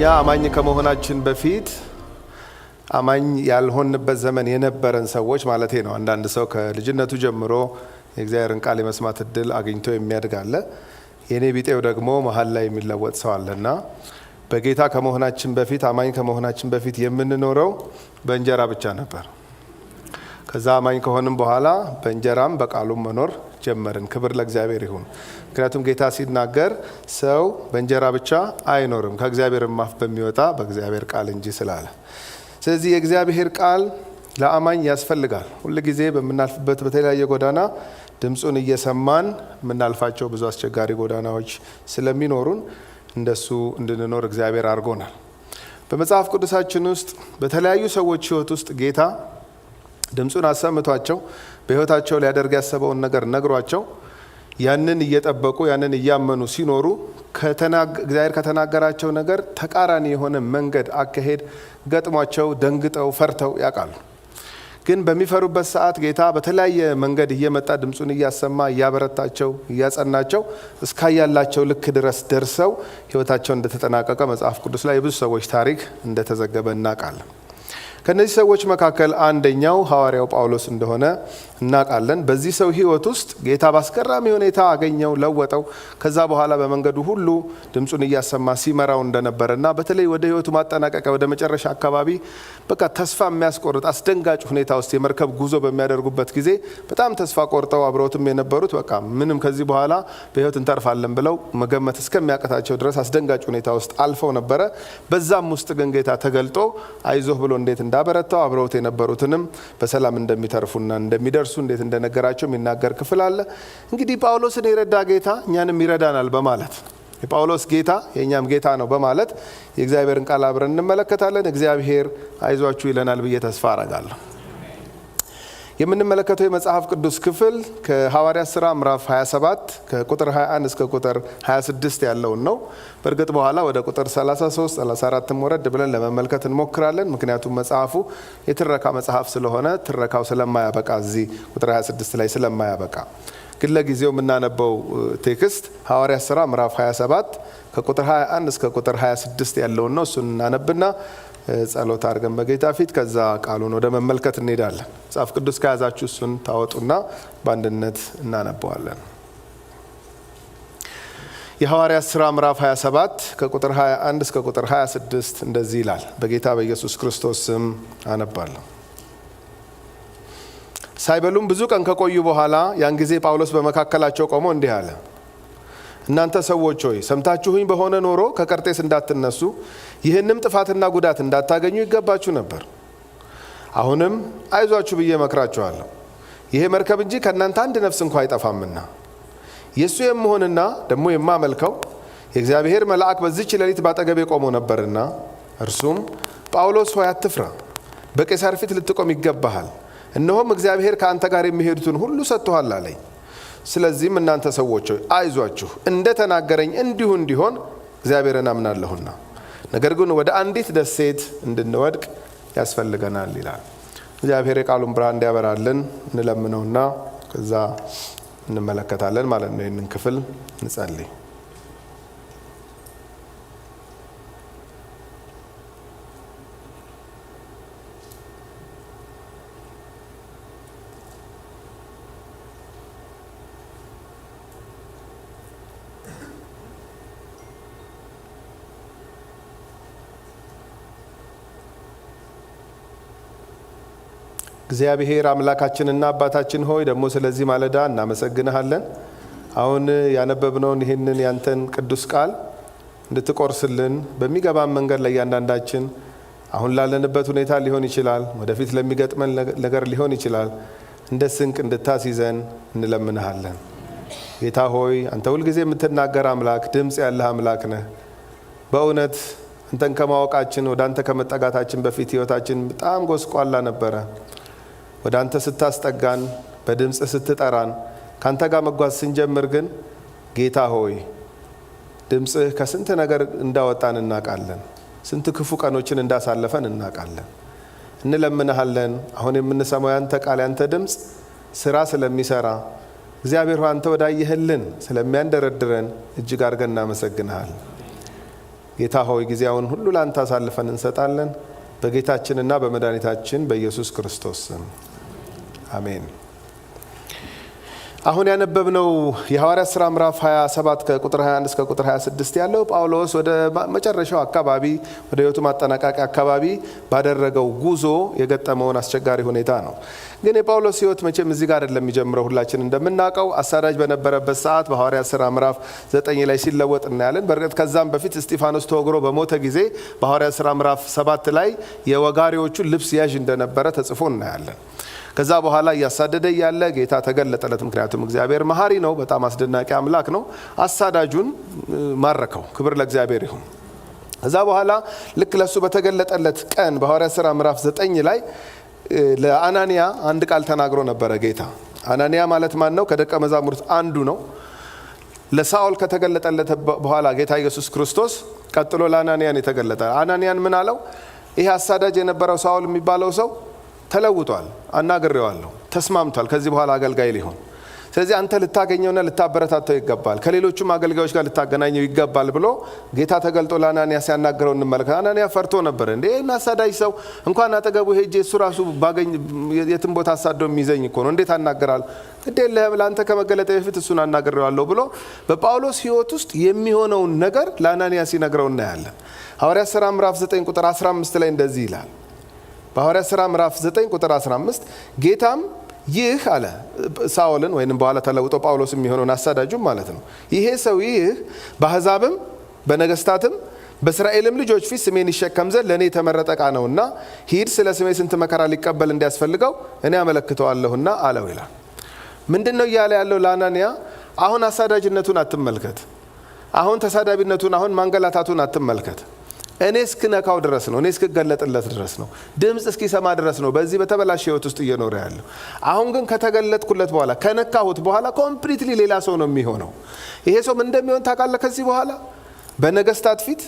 እኛ አማኝ ከመሆናችን በፊት አማኝ ያልሆንበት ዘመን የነበረን ሰዎች ማለቴ ነው። አንዳንድ ሰው ከልጅነቱ ጀምሮ የእግዚአብሔርን ቃል የመስማት እድል አግኝቶ የሚያድግ አለ። የኔ ቢጤው ደግሞ መሀል ላይ የሚለወጥ ሰው አለና በጌታ ከመሆናችን በፊት አማኝ ከመሆናችን በፊት የምንኖረው በእንጀራ ብቻ ነበር። ከዛ አማኝ ከሆንም በኋላ በእንጀራም በቃሉም መኖር ጀመርን። ክብር ለእግዚአብሔር ይሁን። ምክንያቱም ጌታ ሲናገር ሰው በእንጀራ ብቻ አይኖርም ከእግዚአብሔር አፍ በሚወጣ በእግዚአብሔር ቃል እንጂ ስላለ። ስለዚህ የእግዚአብሔር ቃል ለአማኝ ያስፈልጋል። ሁል ጊዜ በምናልፍበት በተለያየ ጎዳና ድምጹን እየሰማን የምናልፋቸው ብዙ አስቸጋሪ ጎዳናዎች ስለሚኖሩን እንደሱ እንድንኖር እግዚአብሔር አድርጎናል። በመጽሐፍ ቅዱሳችን ውስጥ በተለያዩ ሰዎች ሕይወት ውስጥ ጌታ ድምጹን አሰምቷቸው በሕይወታቸው ሊያደርግ ያሰበውን ነገር ነግሯቸው ያንን እየጠበቁ ያንን እያመኑ ሲኖሩ እግዚአብሔር ከተናገራቸው ነገር ተቃራኒ የሆነ መንገድ አካሄድ ገጥሟቸው ደንግጠው ፈርተው ያውቃሉ። ግን በሚፈሩበት ሰዓት ጌታ በተለያየ መንገድ እየመጣ ድምጹን እያሰማ እያበረታቸው እያጸናቸው እስካያላቸው ልክ ድረስ ደርሰው ሕይወታቸው እንደተጠናቀቀ መጽሐፍ ቅዱስ ላይ የብዙ ሰዎች ታሪክ እንደተዘገበ እናውቃለን። ከነዚህ ሰዎች መካከል አንደኛው ሐዋርያው ጳውሎስ እንደሆነ እናውቃለን። በዚህ ሰው ሕይወት ውስጥ ጌታ በአስገራሚ ሁኔታ አገኘው፣ ለወጠው። ከዛ በኋላ በመንገዱ ሁሉ ድምጹን እያሰማ ሲመራው እንደነበረና በተለይ ወደ ሕይወቱ ማጠናቀቂያ ወደ መጨረሻ አካባቢ በቃ ተስፋ የሚያስቆርጥ አስደንጋጭ ሁኔታ ውስጥ የመርከብ ጉዞ በሚያደርጉበት ጊዜ በጣም ተስፋ ቆርጠው አብረውትም የነበሩት በቃ ምንም ከዚህ በኋላ በሕይወት እንተርፋለን ብለው መገመት እስከሚያቀታቸው ድረስ አስደንጋጭ ሁኔታ ውስጥ አልፈው ነበረ። በዛም ውስጥ ግን ጌታ ተገልጦ አይዞህ ብሎ እንዴት እንዳበረታው አብረውት የነበሩትንም በሰላም እንደሚተርፉና እንደሚደርሱ እንዴት እንደነገራቸው የሚናገር ክፍል አለ። እንግዲህ ጳውሎስን የረዳ ጌታ እኛንም ይረዳናል በማለት የጳውሎስ ጌታ የእኛም ጌታ ነው በማለት የእግዚአብሔርን ቃል አብረን እንመለከታለን። እግዚአብሔር አይዟችሁ ይለናል ብዬ ተስፋ አረጋለሁ። የምንመለከተው የመጽሐፍ ቅዱስ ክፍል ከሐዋርያት ሥራ ምዕራፍ 27 ከቁጥር 21 እስከ ቁጥር 26 ያለውን ነው። በእርግጥ በኋላ ወደ ቁጥር 33 34 ወረድ ብለን ለመመልከት እንሞክራለን። ምክንያቱም መጽሐፉ የትረካ መጽሐፍ ስለሆነ ትረካው ስለማያበቃ እዚህ ቁጥር 26 ላይ ስለማያበቃ ግን ለጊዜው የምናነበው ቴክስት ሐዋርያት ሥራ ምዕራፍ 27 ከቁጥር 21 እስከ ቁጥር 26 ያለውን ነው። እሱን እናነብና ጸሎት አድርገን በጌታ ፊት ከዛ ቃሉን ወደ መመልከት እንሄዳለን። መጽሐፍ ቅዱስ ከያዛችሁ እሱን ታወጡና በአንድነት እናነበዋለን። የሐዋርያት ሥራ ምዕራፍ 27 ከቁጥር 21 እስከ ቁጥር 26 እንደዚህ ይላል። በጌታ በኢየሱስ ክርስቶስ ስም አነባለሁ። ሳይበሉም ብዙ ቀን ከቆዩ በኋላ ያን ጊዜ ጳውሎስ በመካከላቸው ቆሞ እንዲህ አለ። እናንተ ሰዎች ሆይ ሰምታችሁኝ በሆነ ኖሮ ከቀርጤስ እንዳትነሱ ይህንም ጥፋትና ጉዳት እንዳታገኙ ይገባችሁ ነበር። አሁንም አይዟችሁ ብዬ መክራችኋለሁ። ይሄ መርከብ እንጂ ከእናንተ አንድ ነፍስ እንኳ አይጠፋምና የእሱ የምሆንና ደግሞ የማመልከው የእግዚአብሔር መልአክ በዚህች ሌሊት ባጠገቤ ቆሞ ነበርና እርሱም ጳውሎስ ሆይ አትፍራ፣ በቄሳር ፊት ልትቆም ይገባሃል። እነሆም እግዚአብሔር ከአንተ ጋር የሚሄዱትን ሁሉ ሰጥቶሃል አለኝ። ስለዚህም እናንተ ሰዎች ሆይ አይዟችሁ፣ እንደ ተናገረኝ እንዲሁ እንዲሆን እግዚአብሔርን አምናለሁና፣ ነገር ግን ወደ አንዲት ደሴት እንድንወድቅ ያስፈልገናል ይላል። እግዚአብሔር የቃሉን ብርሃን እንዲያበራልን እንለምነውና ከዛ እንመለከታለን ማለት ነው። ይህንን ክፍል እንጸልይ። እግዚአብሔር አምላካችንና አባታችን ሆይ ደግሞ ስለዚህ ማለዳ እናመሰግንሃለን። አሁን ያነበብነውን ይህንን ያንተን ቅዱስ ቃል እንድትቆርስልን በሚገባን መንገድ ለእያንዳንዳችን አሁን ላለንበት ሁኔታ ሊሆን ይችላል፣ ወደፊት ለሚገጥመን ነገር ሊሆን ይችላል፣ እንደ ስንቅ እንድታስይዘን እንለምንሃለን። ጌታ ሆይ አንተ ሁልጊዜ የምትናገር አምላክ፣ ድምፅ ያለህ አምላክ ነህ። በእውነት አንተን ከማወቃችን ወደ አንተ ከመጠጋታችን በፊት ሕይወታችን በጣም ጎስቋላ ነበረ። ወደ አንተ ስታስጠጋን በድምጽ ስትጠራን ካንተ ጋር መጓዝ ስንጀምር ግን ጌታ ሆይ ድምጽህ ከስንት ነገር እንዳወጣን እናውቃለን። ስንት ክፉ ቀኖችን እንዳሳለፈን እናውቃለን። እንለምንሃለን አሁን የምንሰማው ያንተ ቃል ያንተ ድምጽ ስራ ስለሚሰራ እግዚአብሔር ሆይ አንተ ወዳየህልን ስለሚያንደረድረን እጅግ አድርገን እናመሰግንሃል። ጌታ ሆይ ጊዜውን ሁሉ ላንተ አሳልፈን እንሰጣለን። በጌታችንና በመድኃኒታችን በኢየሱስ ክርስቶስ ስም አሜን። አሁን ያነበብነው የሐዋርያት ሥራ ምዕራፍ 27 ከቁጥር 21 እስከ ቁጥር 26 ያለው ጳውሎስ ወደ መጨረሻው አካባቢ ወደ ሕይወቱ ማጠናቀቂያ አካባቢ ባደረገው ጉዞ የገጠመውን አስቸጋሪ ሁኔታ ነው። ግን የጳውሎስ ሕይወት መቼም እዚህ ጋር አይደለም የሚጀምረው። ሁላችን እንደምናውቀው አሳዳጅ በነበረበት ሰዓት በሐዋርያት ሥራ ምዕራፍ 9 ላይ ሲለወጥ እናያለን። በእርግጥ ከዛም በፊት እስጢፋኖስ ተወግሮ በሞተ ጊዜ በሐዋርያት ሥራ ምዕራፍ 7 ላይ የወጋሪዎቹን ልብስ ያዥ እንደነበረ ተጽፎ እናያለን። ከዛ በኋላ እያሳደደ ያለ ጌታ ተገለጠለት። ምክንያቱም እግዚአብሔር መሐሪ ነው፣ በጣም አስደናቂ አምላክ ነው። አሳዳጁን ማረከው። ክብር ለእግዚአብሔር ይሁን። ከዛ በኋላ ልክ ለሱ በተገለጠለት ቀን በሐዋርያት ሥራ ምዕራፍ 9 ላይ ለአናንያ አንድ ቃል ተናግሮ ነበረ ጌታ። አናንያ ማለት ማን ነው? ከደቀ መዛሙርት አንዱ ነው። ለሳኦል ከተገለጠለት በኋላ ጌታ ኢየሱስ ክርስቶስ ቀጥሎ ለአናንያን የተገለጠ። አናንያን ምን አለው? ይሄ አሳዳጅ የነበረው ሳኦል የሚባለው ሰው ተለውጧል፣ አናግሬዋለሁ፣ ተስማምቷል፣ ከዚህ በኋላ አገልጋይ ሊሆን። ስለዚህ አንተ ልታገኘውና ልታበረታተው ይገባል፣ ከሌሎቹም አገልጋዮች ጋር ልታገናኘው ይገባል ብሎ ጌታ ተገልጦ ለአናንያ ሲያናግረው እንመለከት። አናንያ ፈርቶ ነበር። እንዴ አሳዳጅ ሰው እንኳን አጠገቡ ሄጄ እሱ ራሱ ባገኝ የትም ቦታ አሳደው የሚይዘኝ እኮ ነው፣ እንዴት አናገራለሁ? ግድ የለህም ለአንተ ከመገለጠ በፊት እሱን አናግሬዋለሁ ብሎ በጳውሎስ ሕይወት ውስጥ የሚሆነውን ነገር ለአናንያ ሲነግረው እናያለን። ሐዋርያት ሥራ ምዕራፍ 9 ቁጥር 15 ላይ እንደዚህ ይላል። በሐዋርያት ሥራ ምዕራፍ 9 ቁጥር 15 ጌታም ይህ አለ ሳኦልን፣ ወይንም በኋላ ተለውጦ ጳውሎስ የሚሆነውን አሳዳጁም ማለት ነው። ይሄ ሰው ይህ በአሕዛብም በነገስታትም በእስራኤልም ልጆች ፊት ስሜን ይሸከም ዘንድ ለእኔ የተመረጠ ዕቃ ነውና ሂድ፣ ስለ ስሜ ስንት መከራ ሊቀበል እንዲያስፈልገው እኔ አመለክተዋለሁና አለው ይላል። ምንድን ነው እያለ ያለው ለአናንያ? አሁን አሳዳጅነቱን አትመልከት፣ አሁን ተሳዳቢነቱን፣ አሁን ማንገላታቱን አትመልከት። እኔ እስክነካው ድረስ ነው፣ እኔ እስክገለጥለት ድረስ ነው፣ ድምፅ እስኪሰማ ድረስ ነው በዚህ በተበላሸ ሕይወት ውስጥ እየኖረ ያለው። አሁን ግን ከተገለጥኩለት በኋላ ከነካሁት በኋላ ኮምፕሊትሊ ሌላ ሰው ነው የሚሆነው። ይሄ ሰው ምን እንደሚሆን ታውቃለህ? ከዚህ በኋላ በነገስታት ፊት፣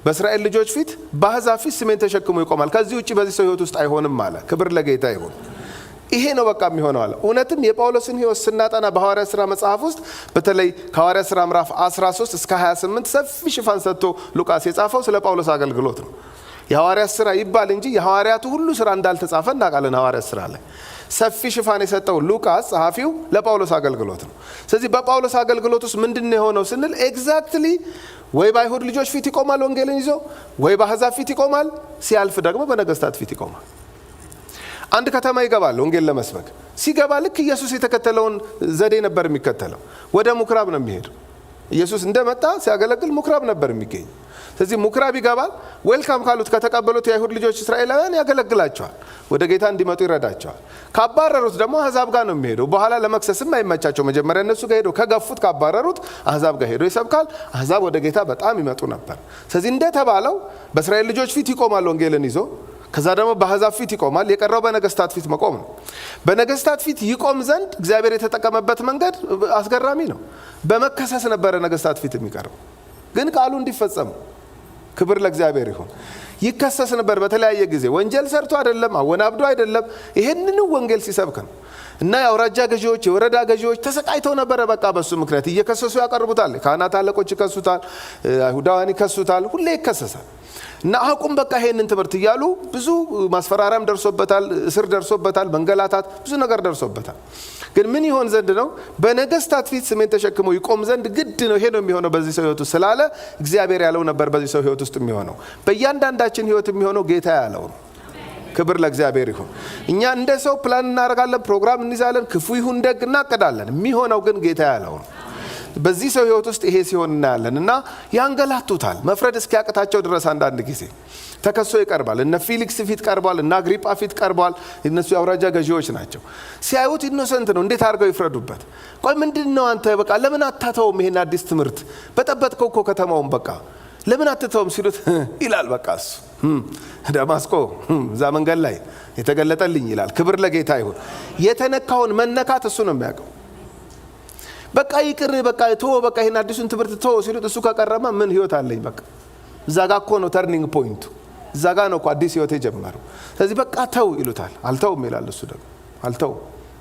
በእስራኤል ልጆች ፊት፣ በአሕዛብ ፊት ስሜን ተሸክሞ ይቆማል። ከዚህ ውጭ በዚህ ሰው ሕይወት ውስጥ አይሆንም አለ። ክብር ለጌታ ይሁን። ይሄ ነው በቃ የሚሆነው አለ። እውነትም የጳውሎስን ሕይወት ስናጠና በሐዋርያት ሥራ መጽሐፍ ውስጥ በተለይ ከሐዋርያት ሥራ ምዕራፍ 13 እስከ 28 ሰፊ ሽፋን ሰጥቶ ሉቃስ የጻፈው ስለ ጳውሎስ አገልግሎት ነው። የሐዋርያት ሥራ ይባል እንጂ የሐዋርያቱ ሁሉ ሥራ እንዳልተጻፈ እናውቃለን። ሐዋርያት ሥራ ላይ ሰፊ ሽፋን የሰጠው ሉቃስ ጸሐፊው ለጳውሎስ አገልግሎት ነው። ስለዚህ በጳውሎስ አገልግሎት ውስጥ ምንድን ነው የሆነው ስንል ኤግዛክትሊ ወይ በአይሁድ ልጆች ፊት ይቆማል ወንጌልን ይዞ፣ ወይ በአሕዛብ ፊት ይቆማል፣ ሲያልፍ ደግሞ በነገስታት ፊት ይቆማል። አንድ ከተማ ይገባል ወንጌል ለመስበክ። ሲገባ ልክ ኢየሱስ የተከተለውን ዘዴ ነበር የሚከተለው። ወደ ምኩራብ ነው የሚሄድ። ኢየሱስ እንደመጣ ሲያገለግል ምኩራብ ነበር የሚገኝ። ስለዚህ ምኩራብ ይገባል። ዌልካም ካሉት ከተቀበሉት የአይሁድ ልጆች እስራኤላውያን ያገለግላቸዋል፣ ወደ ጌታ እንዲመጡ ይረዳቸዋል። ካባረሩት ደግሞ አሕዛብ ጋር ነው የሚሄደው። በኋላ ለመክሰስም አይመቻቸው። መጀመሪያ እነሱ ጋር ሄዶ ከገፉት ካባረሩት አሕዛብ ጋር ሄዶ ይሰብካል። አሕዛብ ወደ ጌታ በጣም ይመጡ ነበር። ስለዚህ እንደተባለው በእስራኤል ልጆች ፊት ይቆማል ወንጌልን ይዞ፣ ከዛ ደግሞ በአሕዛብ ፊት ይቆማል። የቀረው በነገስታት ፊት መቆም ነው። በነገስታት ፊት ይቆም ዘንድ እግዚአብሔር የተጠቀመበት መንገድ አስገራሚ ነው። በመከሰስ ነበረ ነገስታት ፊት የሚቀርበው፣ ግን ቃሉ እንዲፈጸም ክብር ለእግዚአብሔር ይሁን። ይከሰስ ነበር በተለያየ ጊዜ። ወንጀል ሰርቶ አይደለም፣ አወናብዶ አይደለም፣ ይሄንን ወንጌል ሲሰብክ ነው። እና የአውራጃ ገዢዎች፣ የወረዳ ገዢዎች ተሰቃይተው ነበረ። በቃ በሱ ምክንያት እየከሰሱ ያቀርቡታል። ካህናት አለቆች ይከሱታል፣ አይሁዳውያን ይከሱታል፣ ሁሌ ይከሰሳል። እና አቁም በቃ ይሄንን ትምህርት እያሉ ብዙ ማስፈራሪያም ደርሶበታል፣ እስር ደርሶበታል፣ መንገላታት፣ ብዙ ነገር ደርሶበታል። ግን ምን ይሆን ዘንድ ነው? በነገስታት ፊት ስሜን ተሸክሞ ይቆም ዘንድ ግድ ነው። ይሄ ነው የሚሆነው በዚህ ሰው ህይወት ውስጥ ስላለ እግዚአብሔር ያለው ነበር በዚህ ሰው ህይወት ውስጥ የሚሆነው። በእያንዳንዳችን ህይወት የሚሆነው ጌታ ያለው ነው። ክብር ለእግዚአብሔር ይሁን። እኛ እንደ ሰው ፕላን እናደርጋለን፣ ፕሮግራም እንይዛለን፣ ክፉ ይሁን ደግ እናቅዳለን። የሚሆነው ግን ጌታ ያለው ነው። በዚህ ሰው ህይወት ውስጥ ይሄ ሲሆን እናያለን። እና ያንገላቱታል መፍረድ እስኪያቅታቸው ድረስ። አንዳንድ ጊዜ ተከሶ ይቀርባል። እነ ፊሊክስ ፊት ቀርቧል፣ እነ አግሪጳ ፊት ቀርቧል። እነሱ የአውራጃ ገዢዎች ናቸው። ሲያዩት ኢኖሰንት ነው፣ እንዴት አድርገው ይፍረዱበት? ቆይ ምንድን ነው አንተ በቃ ለምን አታተውም? ይሄን አዲስ ትምህርት በጠበጥከው እኮ ከተማውን በቃ ለምን አትተውም ሲሉት ይላል በቃ እሱ ደማስቆ እዛ መንገድ ላይ የተገለጠልኝ ይላል። ክብር ለጌታ ይሁን። የተነካውን መነካት እሱ ነው የሚያውቀው። በቃ ይቅር በቃ ተው በቃ ይሄን አዲሱን ትምህርት ተው ሲሉት እሱ ከቀረማ ምን ህይወት አለኝ? በቃ እዛ ጋ እኮ ነው ተርኒንግ ፖይንቱ። እዛ ጋ ነው እኮ አዲስ ህይወት የጀመረው። ስለዚህ በቃ ተው ይሉታል። አልተውም ይላል እሱ ደግሞ አልተውም፣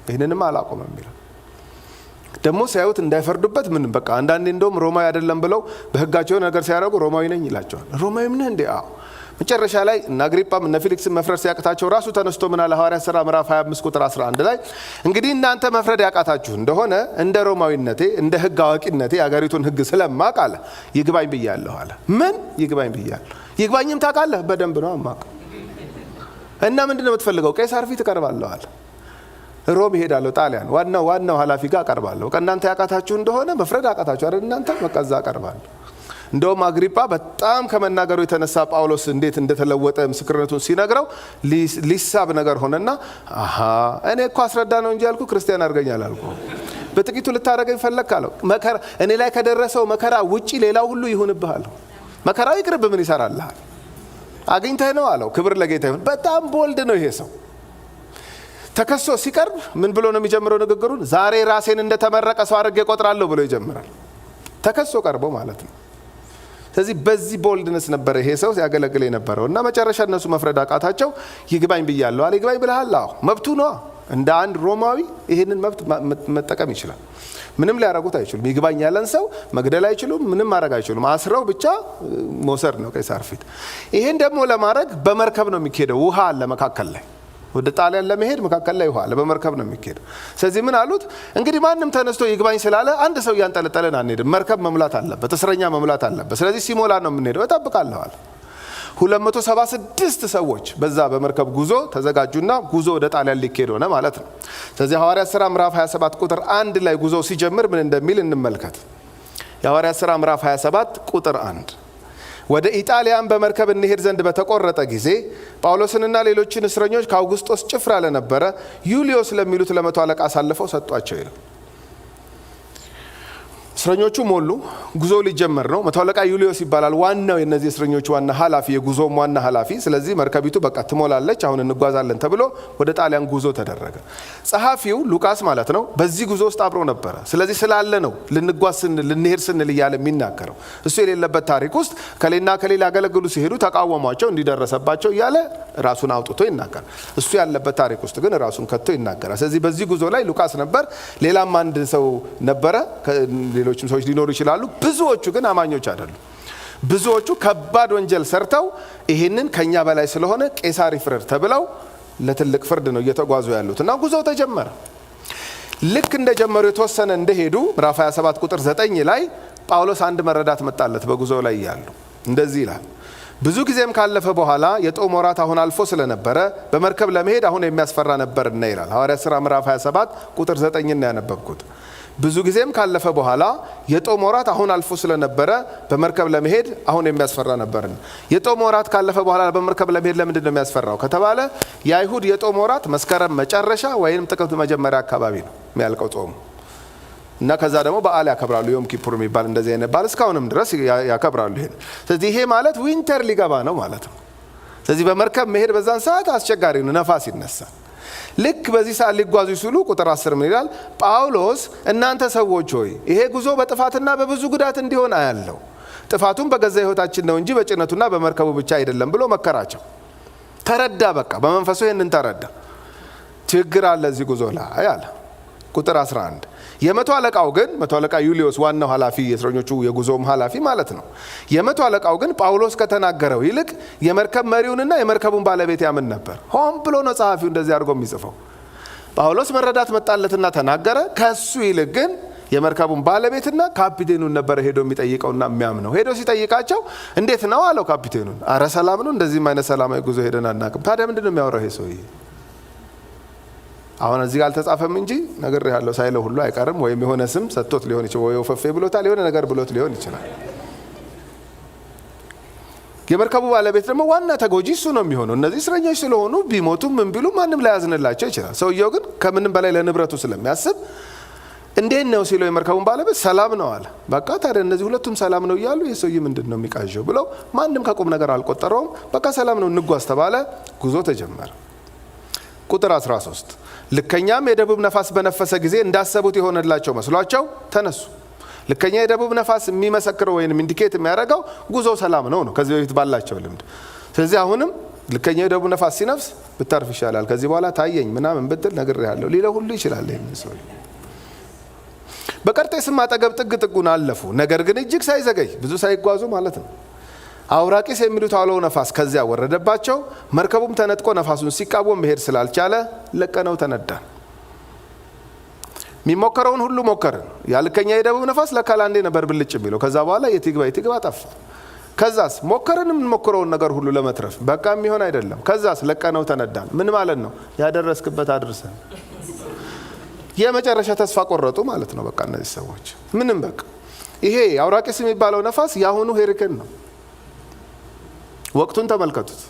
ይህንንም አላቆመም ይላል። ደግሞ ሲያዩት እንዳይፈርዱበት ምን በቃ አንዳንዴ እንደውም ሮማዊ አይደለም ብለው በህጋቸው ነገር ሲያደርጉ ሮማዊ ነኝ ይላቸዋል። ሮማዊ ምን እንዴ? አዎ። መጨረሻ ላይ እነ አግሪጳም እነ ፊሊክስም መፍረድ ሲያቅታቸው ራሱ ተነስቶ ምን አለ? ሐዋርያት ሥራ ምዕራፍ 25 ቁጥር 11 ላይ እንግዲህ እናንተ መፍረድ ያቃታችሁ እንደሆነ እንደ ሮማዊነቴ እንደ ህግ አዋቂነቴ የአገሪቱን ህግ ስለማቅ አለ ይግባኝ ብያለሁ አለ። ምን ይግባኝ ብያለሁ? ይግባኝም ታውቃለህ? በደንብ ነው አማቅ። እና ምንድነው የምትፈልገው? ቄሳር ፊት እቀርባለሁ አለ። ሮም ይሄዳለሁ፣ ጣሊያን ዋናው ኃላፊ ጋር እቀርባለሁ። እናንተ ያቃታችሁ እንደሆነ መፍረድ ያቃታችሁ አይደል? እናንተ በቃ እዛ እቀርባለሁ። እንደውም አግሪጳ በጣም ከመናገሩ የተነሳ ጳውሎስ እንዴት እንደተለወጠ ምስክርነቱን ሲነግረው ሊሳብ ነገር ሆነና እኔ እኮ አስረዳ ነው እንጂ ያልኩ ክርስቲያን አድርገኛል አልኩ። በጥቂቱ ልታደርገኝ ፈለክ አለው። መከራ እኔ ላይ ከደረሰው መከራ ውጪ ሌላው ሁሉ ይሁንብሃል። መከራው ይቅርብ፣ ምን ይሰራልሃል? አግኝተህ ነው አለው። ክብር ለጌታ ይሁን። በጣም ቦልድ ነው ይሄ ሰው። ተከሶ ሲቀርብ ምን ብሎ ነው የሚጀምረው ንግግሩን? ዛሬ ራሴን እንደተመረቀ ሰው አድርጌ እቆጥራለሁ ብሎ ይጀምራል። ተከሶ ቀርቦ ማለት ነው። ስለዚህ በዚህ ቦልድነስ ነበረ ይሄ ሰው ሲያገለግል የነበረው እና መጨረሻ እነሱ መፍረድ አቃታቸው። ይግባኝ ብያለሁ አለ። ይግባኝ ብለሃል? አዎ መብቱ ነው። እንደ አንድ ሮማዊ ይህንን መብት መጠቀም ይችላል። ምንም ሊያረጉት አይችሉም። ይግባኝ ያለን ሰው መግደል አይችሉም፣ ምንም ማድረግ አይችሉም። አስረው ብቻ መውሰድ ነው ቄሳር ፊት። ይህን ደግሞ ለማድረግ በመርከብ ነው የሚካሄደው። ውሃ አለ መካከል ላይ። ወደ ጣሊያን ለመሄድ መካከል ላይ ውሃ አለ፣ በመርከብ ነው የሚካሄደው። ስለዚህ ምን አሉት? እንግዲህ ማንም ተነስቶ ይግባኝ ስላለ አንድ ሰው እያንጠለጠለን አንሄድም። መርከብ መሙላት አለበት፣ እስረኛ መሙላት አለበት። ስለዚህ ሲሞላ ነው የምንሄደው። እጠብቃለሁ አለ። 276 ሰዎች በዛ በመርከብ ጉዞ ተዘጋጁና ጉዞ ወደ ጣሊያን ሊካሄድ ሆነ ማለት ነው። ስለዚህ ሐዋርያት ሥራ ምዕራፍ 27 ቁጥር 1 ላይ ጉዞ ሲጀምር ምን እንደሚል እንመልከት። የሐዋርያት ሥራ ምዕራፍ 27 ቁጥር 1 ወደ ኢጣሊያን በመርከብ እንሄድ ዘንድ በተቆረጠ ጊዜ ጳውሎስንና ሌሎችን እስረኞች ከአውግስጦስ ጭፍራ ለነበረ ዩልዮስ ለሚሉት ለመቶ አለቃ አሳልፈው ሰጧቸው ይላል። እስረኞቹ ሞሉ። ጉዞ ሊጀመር ነው። መቶ አለቃ ዩልዮስ ይባላል ዋናው የነዚህ እስረኞች ዋና ኃላፊ፣ የጉዞም ዋና ኃላፊ። ስለዚህ መርከቢቱ በቃ ትሞላለች፣ አሁን እንጓዛለን ተብሎ ወደ ጣሊያን ጉዞ ተደረገ። ጸሐፊው ሉቃስ ማለት ነው በዚህ ጉዞ ውስጥ አብሮ ነበረ። ስለዚህ ስላለ ነው ልንጓዝ ልንሄድ ስንል እያለ የሚናገረው። እሱ የሌለበት ታሪክ ውስጥ ከሌና ከሌላ ያገለግሉ ሲሄዱ ተቃወሟቸው፣ እንዲደረሰባቸው እያለ ራሱን አውጥቶ ይናገራል። እሱ ያለበት ታሪክ ውስጥ ግን ራሱን ከቶ ይናገራል። ስለዚህ በዚህ ጉዞ ላይ ሉቃስ ነበር። ሌላም አንድ ሰው ነበረ፣ ሌሎችም ሰዎች ሊኖሩ ይችላሉ። ብዙዎቹ ግን አማኞች አይደሉም። ብዙዎቹ ከባድ ወንጀል ሰርተው ይህንን ከኛ በላይ ስለሆነ ቄሳር ይፍረድ ተብለው ለትልቅ ፍርድ ነው እየተጓዙ ያሉት እና ጉዞው ተጀመረ። ልክ እንደጀመሩ የተወሰነ እንደሄዱ ምዕራፍ 27 ቁጥር 9 ላይ ጳውሎስ አንድ መረዳት መጣለት። በጉዞው ላይ ያሉ እንደዚህ ይላል። ብዙ ጊዜም ካለፈ በኋላ የጦም ወራት አሁን አልፎ ስለነበረ በመርከብ ለመሄድ አሁን የሚያስፈራ ነበርና ይላል። ሐዋርያት ሥራ ምዕራፍ 27 ቁጥር 9 ነው ያነበብኩት። ብዙ ጊዜም ካለፈ በኋላ የጦም ወራት አሁን አልፎ ስለነበረ በመርከብ ለመሄድ አሁን የሚያስፈራ ነበርና። የጦም ወራት ካለፈ በኋላ በመርከብ ለመሄድ ለምንድን ነው የሚያስፈራው ከተባለ የአይሁድ የጦም ወራት መስከረም መጨረሻ ወይም ጥቅምት መጀመሪያ አካባቢ ነው የሚያልቀው ጾሙ እና ከዛ ደግሞ በዓል ያከብራሉ። ዮም ኪፑር የሚባል እንደዚህ አይነት በዓል እስካሁንም ድረስ ያከብራሉ። ስለዚህ ይሄ ማለት ዊንተር ሊገባ ነው ማለት ነው። ስለዚህ በመርከብ መሄድ በዛን ሰዓት አስቸጋሪ ነው፣ ነፋስ ይነሳል። ልክ በዚህ ሰዓት ሊጓዙ ሲሉ ቁጥር 10 ምን ይላል? ጳውሎስ እናንተ ሰዎች ሆይ ይሄ ጉዞ በጥፋትና በብዙ ጉዳት እንዲሆን አያለው። ጥፋቱም በገዛ ሕይወታችን ነው እንጂ በጭነቱና በመርከቡ ብቻ አይደለም ብሎ መከራቸው። ተረዳ፣ በቃ በመንፈሱ ይህንን ተረዳ። ችግር አለ እዚህ ጉዞ ላይ አለ። ቁጥር 11 የመቶ አለቃው ግን መቶ አለቃ ዩልዮስ ዋናው ኃላፊ፣ የእስረኞቹ የጉዞም ኃላፊ ማለት ነው። የመቶ አለቃው ግን ጳውሎስ ከተናገረው ይልቅ የመርከብ መሪውንና የመርከቡን ባለቤት ያምን ነበር። ሆን ብሎ ነው ጸሐፊው እንደዚህ አድርጎ የሚጽፈው። ጳውሎስ መረዳት መጣለትና ተናገረ። ከሱ ይልቅ ግን የመርከቡን ባለቤትና ካፒቴኑን ነበር ሄዶ የሚጠይቀውና የሚያምነው። ሄዶ ሲጠይቃቸው እንዴት ነው አለው ካፒቴኑን። አረ ሰላም ነው፣ እንደዚህም አይነት ሰላማዊ ጉዞ ሄደን አናውቅም። ታዲያ ምንድን ነው የሚያወራው ይሄ ሰውዬ? አሁን እዚህ ጋር አልተጻፈም እንጂ ነገር ያለው ሳይለው ሁሉ አይቀርም። ወይም የሆነ ስም ሰጥቶት ሊሆን ይችላል፣ ወይ ወፈፌ ብሎታል፣ የሆነ ነገር ብሎት ሊሆን ይችላል። የመርከቡ ባለቤት ደግሞ ዋና ተጎጂ እሱ ነው የሚሆነው። እነዚህ እስረኞች ስለሆኑ ቢሞቱም ምን ቢሉ ማንም ላያዝንላቸው ይችላል። ሰውየው ግን ከምንም በላይ ለንብረቱ ስለሚያስብ እንዴት ነው ሲለው የመርከቡን ባለቤት ሰላም ነው አለ። በቃ ታዲያ እነዚህ ሁለቱም ሰላም ነው እያሉ ይህ ሰውዬ ምንድን ነው የሚቃዠው ብለው ማንም ከቁም ነገር አልቆጠረውም። በቃ ሰላም ነው እንጓዝ ተባለ። ጉዞ ተጀመረ። ቁጥር 13 ልከኛም የደቡብ ነፋስ በነፈሰ ጊዜ እንዳሰቡት የሆነላቸው መስሏቸው ተነሱ። ልከኛ የደቡብ ነፋስ የሚመሰክረው ወይም ኢንዲኬት የሚያደርገው ጉዞ ሰላም ነው ከዚህ በፊት ባላቸው ልምድ። ስለዚህ አሁንም ልከኛ የደቡብ ነፋስ ሲነፍስ ብታርፍ ይሻላል፣ ከዚህ በኋላ ታየኝ ምናምን ብትል ነግሬሃለሁ ሊለው ሁሉ ይችላል። ይሄን ሰው በቀርጤስም አጠገብ ጥግ ጥጉን አለፉ። ነገር ግን እጅግ ሳይዘገይ ብዙ ሳይጓዙ ማለት ነው አውራቂስ የሚሉት አውሎ ነፋስ ከዚያ ወረደባቸው። መርከቡም ተነጥቆ ነፋሱን ሲቃወም መሄድ ስላልቻለ ለቀነው ተነዳን። የሚሞከረውን ሁሉ ሞከርን። ያልከኛ የደቡብ ነፋስ ለካላንዴ ነበር ብልጭ የሚለው። ከዛ በኋላ የትግባ ጠፋ። ከዛስ ሞከርን የምንሞክረውን ነገር ሁሉ ለመትረፍ በቃ የሚሆን አይደለም። ከዛስ ለቀነው ተነዳን። ምን ማለት ነው? ያደረስክበት አድርሰን። የመጨረሻ ተስፋ ቆረጡ ማለት ነው። በቃ እነዚህ ሰዎች ምንም በቃ ይሄ አውራቂስ የሚባለው ነፋስ ያሁኑ ሄሪኬን ነው። ወቅቱን ተመልከቱት።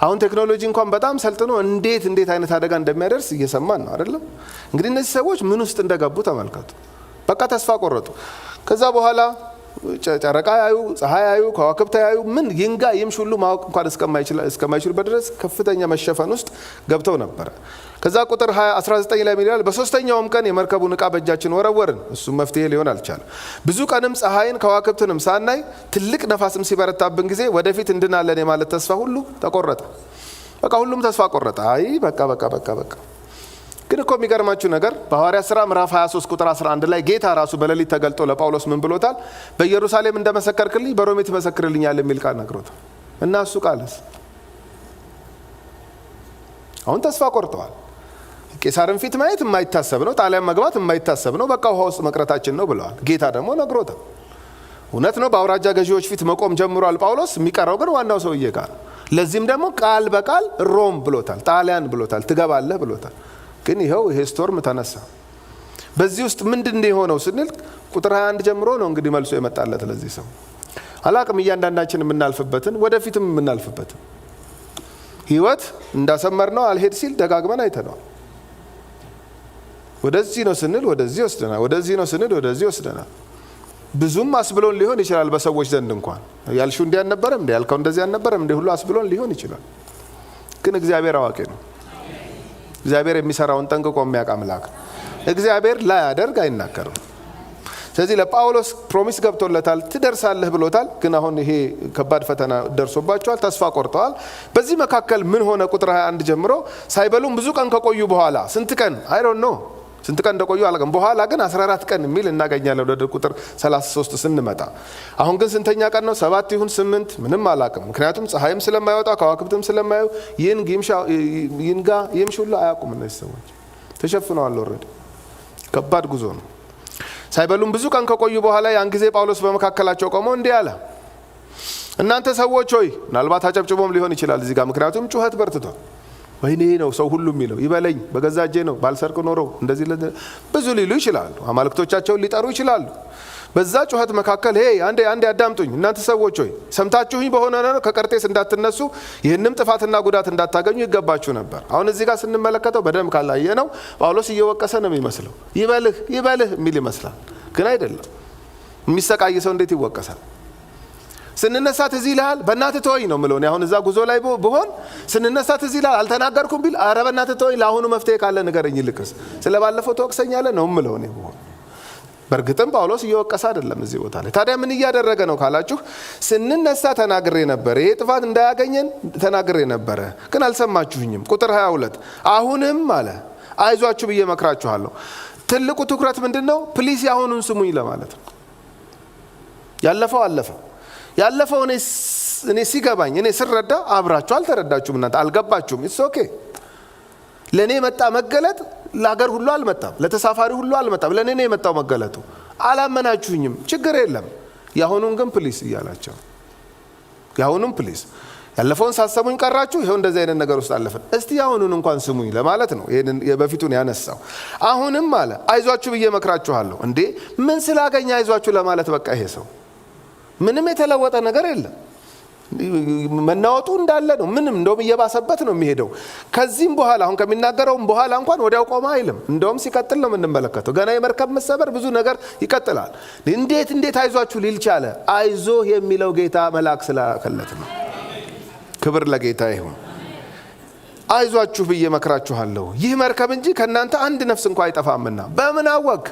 አሁን ቴክኖሎጂ እንኳን በጣም ሰልጥኖ እንዴት አይነት አደጋ እንደሚያደርስ እየሰማን ነው አይደለም? እንግዲህ እነዚህ ሰዎች ምን ውስጥ እንደገቡ ተመልከቱ። በቃ ተስፋ ቆረጡ። ከዛ በኋላ ጨረቃ ያዩ፣ ፀሐይ ያዩ፣ ከዋክብት ያዩ ምን ይንጋ ይምሽ ሁሉ ማወቅ እንኳን እስከማይችሉበት ድረስ ከፍተኛ መሸፈን ውስጥ ገብተው ነበር። ከዛ ቁጥር 19 ላይ ይላል በሶስተኛውም ቀን የመርከቡን ዕቃ በእጃችን ወረወርን፣ እሱም መፍትሄ ሊሆን አልቻለም። ብዙ ቀንም ፀሐይን ከዋክብትንም ሳናይ ትልቅ ነፋስም ሲበረታብን ጊዜ ወደፊት እንድናለን የማለት ተስፋ ሁሉ ተቆረጠ። በቃ ሁሉም ተስፋ ቆረጠ። አይ በቃ ግን እኮ የሚገርማችሁ ነገር በሐዋርያት ሥራ ምዕራፍ 23 ቁጥር 11 ላይ ጌታ ራሱ በሌሊት ተገልጦ ለጳውሎስ ምን ብሎታል? በኢየሩሳሌም እንደመሰከርክልኝ በሮሜ ትመሰክርልኛል የሚል ቃል ነግሮታል። እና እሱ ቃልስ አሁን ተስፋ ቆርጠዋል። ቄሳርን ፊት ማየት የማይታሰብ ነው፣ ጣሊያን መግባት የማይታሰብ ነው፣ በቃ ውሃ ውስጥ መቅረታችን ነው ብለዋል። ጌታ ደግሞ ነግሮታል። እውነት ነው፣ በአውራጃ ገዢዎች ፊት መቆም ጀምሯል ጳውሎስ። የሚቀረው ግን ዋናው ሰውዬ ጋር። ለዚህም ደግሞ ቃል በቃል ሮም ብሎታል፣ ጣሊያን ብሎታል፣ ትገባለህ ብሎታል። ግን ይኸው ይሄ ስቶርም ተነሳ። በዚህ ውስጥ ምንድን ነው የሆነው ስንል ቁጥር 21 ጀምሮ ነው እንግዲህ መልሶ የመጣለት ለዚህ ሰው። አላቅም እያንዳንዳችን የምናልፍበትን ወደፊትም የምናልፍበትን ህይወት እንዳሰመር ነው አልሄድ ሲል ደጋግመን አይተነዋል። ወደዚህ ነው ስንል ወደዚህ ወስደናል፣ ወደዚህ ነው ስንል ወደዚህ ወስደናል። ብዙም አስብሎን ሊሆን ይችላል በሰዎች ዘንድ እንኳን ያልሽው እንዲህ አልነበረም እንዲህ ያልከው እንደዚህ አልነበረም እንዲህ ሁሉ አስብሎን ሊሆን ይችላል። ግን እግዚአብሔር አዋቂ ነው። እግዚአብሔር የሚሰራውን ጠንቅቆ የሚያውቅ አምላክ። እግዚአብሔር ላይ ያደርግ አይናገርም። ስለዚህ ለጳውሎስ ፕሮሚስ ገብቶለታል፣ ትደርሳለህ ብሎታል። ግን አሁን ይሄ ከባድ ፈተና ደርሶባቸዋል፣ ተስፋ ቆርጠዋል። በዚህ መካከል ምን ሆነ? ቁጥር 21 ጀምሮ ሳይበሉም ብዙ ቀን ከቆዩ በኋላ ስንት ቀን አይ ዶንት ኖ ስንት ቀን እንደቆዩ አላውቅም። በኋላ ግን 14 ቀን የሚል እናገኛለን ወደ ቁጥር 33 ስንመጣ። አሁን ግን ስንተኛ ቀን ነው? 7 ይሁን 8 ምንም አላውቅም። ምክንያቱም ፀሐይም ስለማይወጣ ከዋክብትም ስለማዩ ይንጋ ይምሽ ሁሉ አያውቁም። እነዚህ ሰዎች ተሸፍነዋል። ኦልሬዲ ከባድ ጉዞ ነው። ሳይበሉም ብዙ ቀን ከቆዩ በኋላ ያን ጊዜ ጳውሎስ በመካከላቸው ቆሞ እንዲህ አለ፣ እናንተ ሰዎች ሆይ። ምናልባት አጨብጭቦም ሊሆን ይችላል እዚህ ጋር፣ ምክንያቱም ጩኸት በርትቷል። ወይኔ ነው ሰው ሁሉ የሚለው፣ ይበለኝ በገዛ እጄ ነው ባልሰርቅ ኖሮ እንደዚህ ብዙ ሊሉ ይችላሉ። አማልክቶቻቸውን ሊጠሩ ይችላሉ። በዛ ጩኸት መካከል ሄይ አንዴ አዳምጡኝ፣ እናንተ ሰዎች ሆይ ሰምታችሁኝ በሆነ ነው ከቀርጤስ እንዳትነሱ ይህንም ጥፋትና ጉዳት እንዳታገኙ ይገባችሁ ነበር። አሁን እዚህ ጋር ስንመለከተው በደንብ ካላየ ነው ጳውሎስ እየወቀሰ ነው የሚመስለው። ይበልህ የሚል ይመስላል፣ ግን አይደለም። የሚሰቃይ ሰው እንዴት ይወቀሳል? ስንነሳ ትዝ ይልሃል በእናትህ ተወኝ ነው የምለው። አሁን እዛ ጉዞ ላይ ብሆን ስንነሳ ትዝ ይልሃል አልተናገርኩም ቢል ኧረ በእናትህ ተወኝ፣ ለአሁኑ መፍትሄ ካለ ንገረኝ፣ ይልቅስ ስለ ባለፈው ተወቅሰኛለህ ነው የምለው እኔ ብሆን። በእርግጥም ጳውሎስ እየወቀሰ አይደለም እዚህ ቦታ ላይ። ታዲያ ምን እያደረገ ነው ካላችሁ፣ ስንነሳ ተናግሬ ነበር፣ ይሄ ጥፋት እንዳያገኘን ተናግሬ ነበረ፣ ግን አልሰማችሁኝም። ቁጥር 22 አሁንም አለ አይዟችሁ ብዬ መክራችኋለሁ። ትልቁ ትኩረት ምንድን ነው? ፕሊስ ያሁኑን ስሙኝ ለማለት ነው። ያለፈው አለፈ። ያለፈው እኔ ሲገባኝ እኔ ስረዳ አብራችሁ አልተረዳችሁም፣ እናንተ አልገባችሁም። ኢትስ ኦኬ። ለእኔ የመጣ መገለጥ ለሀገር ሁሉ አልመጣም፣ ለተሳፋሪ ሁሉ አልመጣም። ለእኔ ነው የመጣው መገለጡ። አላመናችሁኝም፣ ችግር የለም። የአሁኑን ግን ፕሊስ እያላቸው፣ የአሁኑን ፕሊስ። ያለፈውን ሳሰሙኝ ቀራችሁ፣ ይኸው እንደዚህ አይነት ነገር ውስጥ አለፈን። እስቲ የአሁኑን እንኳን ስሙኝ ለማለት ነው ይሄንን በፊቱን ያነሳው። አሁንም አለ አይዟችሁ ብዬ መክራችኋለሁ። እንዴ ምን ስላገኘ አይዟችሁ ለማለት በቃ ይሄ ሰው ምንም የተለወጠ ነገር የለም። መናወጡ እንዳለ ነው። ምንም እንደውም እየባሰበት ነው የሚሄደው። ከዚህም በኋላ አሁን ከሚናገረውም በኋላ እንኳን ወዲያው ቆማ አይልም። እንደውም ሲቀጥል ነው የምንመለከተው። ገና የመርከብ መሰበር ብዙ ነገር ይቀጥላል። እንዴት አይዟችሁ ሊል ቻለ? አይዞህ የሚለው ጌታ መልአክ ስላከለት ነው። ክብር ለጌታ ይሁን። አይዟችሁ ብዬ መክራችኋለሁ፣ ይህ መርከብ እንጂ ከእናንተ አንድ ነፍስ እንኳ አይጠፋምና። በምን አወቅ?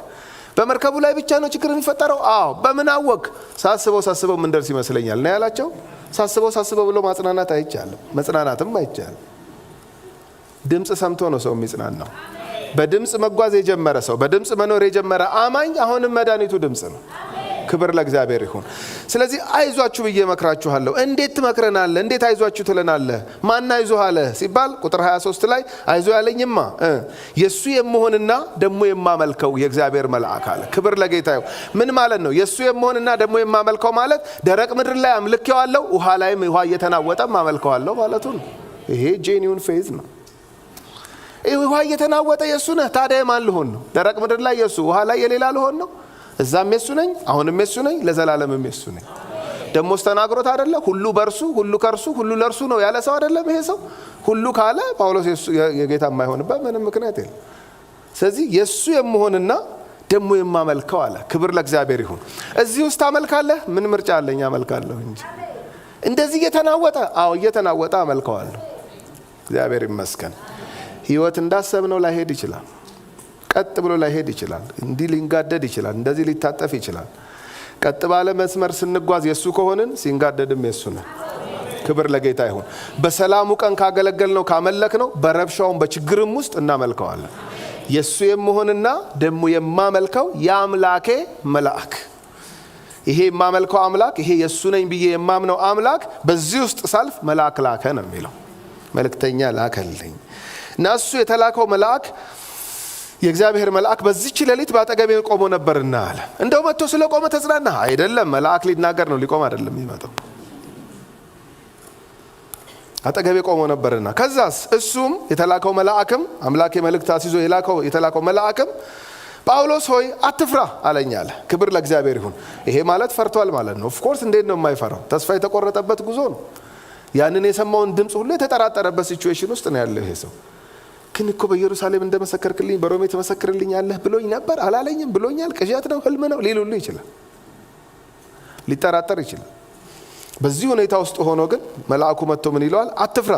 በመርከቡ ላይ ብቻ ነው ችግር የሚፈጠረው? አዎ። በምን አወቅ? ሳስበው ምን ደርስ ይመስለኛል ነው ያላቸው። ሳስበው ብሎ ማጽናናት አይቻልም፣ መጽናናትም አይቻልም። ድምፅ ሰምቶ ነው ሰው የሚጽናናው። በድምጽ መጓዝ የጀመረ ሰው፣ በድምጽ መኖር የጀመረ አማኝ አሁንም መድኃኒቱ ድምጽ ነው። ክብር ለእግዚአብሔር ይሁን። ስለዚህ አይዟችሁ ብዬ መክራችኋለሁ። እንዴት ትመክረናለህ? እንዴት አይዟችሁ ትለናለህ? ማን አይዞህ አለ ሲባል ቁጥር 23 ላይ አይዞ ያለኝማ የሱ የምሆንና ደሞ የማመልከው የእግዚአብሔር መልአክ አለ። ክብር ለጌታ ይሁን። ምን ማለት ነው? የሱ የምሆንና ደሞ የማመልከው ማለት ደረቅ ምድር ላይ አምልኬዋለሁ፣ ውሃ ላይም ውሃ እየተናወጠ አመልከዋለሁ ማለቱ ነው። ይሄ ጄኒውን ፌዝ ነው። ውሃ እየተናወጠ የሱ ነህ፣ ታዲያ ማን ልሆን ነው? ደረቅ ምድር ላይ የሱ፣ ውሃ ላይ የሌላ ልሆን ነው? እዛም የሱ ነኝ፣ አሁንም የሱ ነኝ፣ ለዘላለምም የሱ ነኝ። ደሞስ ተናግሮት አይደለ? ሁሉ በርሱ፣ ሁሉ ከርሱ፣ ሁሉ ለርሱ ነው ያለ ሰው አይደለም ይሄ ሰው? ሁሉ ካለ ጳውሎስ የጌታ የማይሆንበት ምንም ምክንያት የለም። ስለዚህ የሱ የምሆንና ደሞ የማመልከው አለ። ክብር ለእግዚአብሔር ይሁን። እዚህ ውስጥ አመልካለህ? ምን ምርጫ አለኝ? አመልካለሁ እንጂ እንደዚህ እየተናወጠ እየተናወጠ አመልከዋለሁ። እግዚአብሔር ይመስገን። ህይወት እንዳሰብነው ላይሄድ ይችላል። ቀጥ ብሎ ላይሄድ ይችላል። እንዲህ ሊንጋደድ ይችላል። እንደዚህ ሊታጠፍ ይችላል። ቀጥ ባለ መስመር ስንጓዝ የሱ ከሆንን ሲንጋደድም የሱ ነው። ክብር ለጌታ ይሁን። በሰላሙ ቀን ካገለገልነው ካመለክነው በረብሻውም በችግርም ውስጥ እናመልከዋለን። የሱ የምሆንና ደሞ የማመልከው የአምላኬ መልአክ፣ ይሄ የማመልከው አምላክ፣ ይሄ የሱ ነኝ ብዬ የማምነው አምላክ በዚህ ውስጥ ሳልፍ መልአክ ላከ ነው የሚለው። መልእክተኛ ላከልኝ እና እሱ የተላከው መልአክ የእግዚአብሔር መልአክ በዚህች ሌሊት በአጠገቤ ቆሞ ነበርና አለ። እንደው መጥቶ ስለቆመ ተጽናና አይደለም። መልአክ ሊናገር ነው፣ ሊቆም አይደለም የሚመጣው። አጠገቤ ቆሞ ነበርና ከዛስ እሱም የተላከው መልአክም አምላክ መልእክት አስይዞ የተላከው መልአክም ጳውሎስ ሆይ አትፍራ አለኝ አለ። ክብር ለእግዚአብሔር ይሁን። ይሄ ማለት ፈርቷል ማለት ነው። ኦፍ ኮርስ እንዴት ነው የማይፈራው? ተስፋ የተቆረጠበት ጉዞ ነው። ያንን የሰማውን ድምጽ ሁሉ የተጠራጠረበት ሲቹዌሽን ውስጥ ነው ያለው ይሄ ሰው። ግን እኮ በኢየሩሳሌም እንደመሰከርክልኝ በሮሜ ተመሰክርልኝ ያለህ ብሎኝ ነበር፣ አላለኝም ብሎኛል። ቅዠት ነው፣ ህልም ነው ሊል ሁሉ ይችላል፣ ሊጠራጠር ይችላል። በዚህ ሁኔታ ውስጥ ሆኖ ግን መልአኩ መጥቶ ምን ይለዋል? አትፍራ፣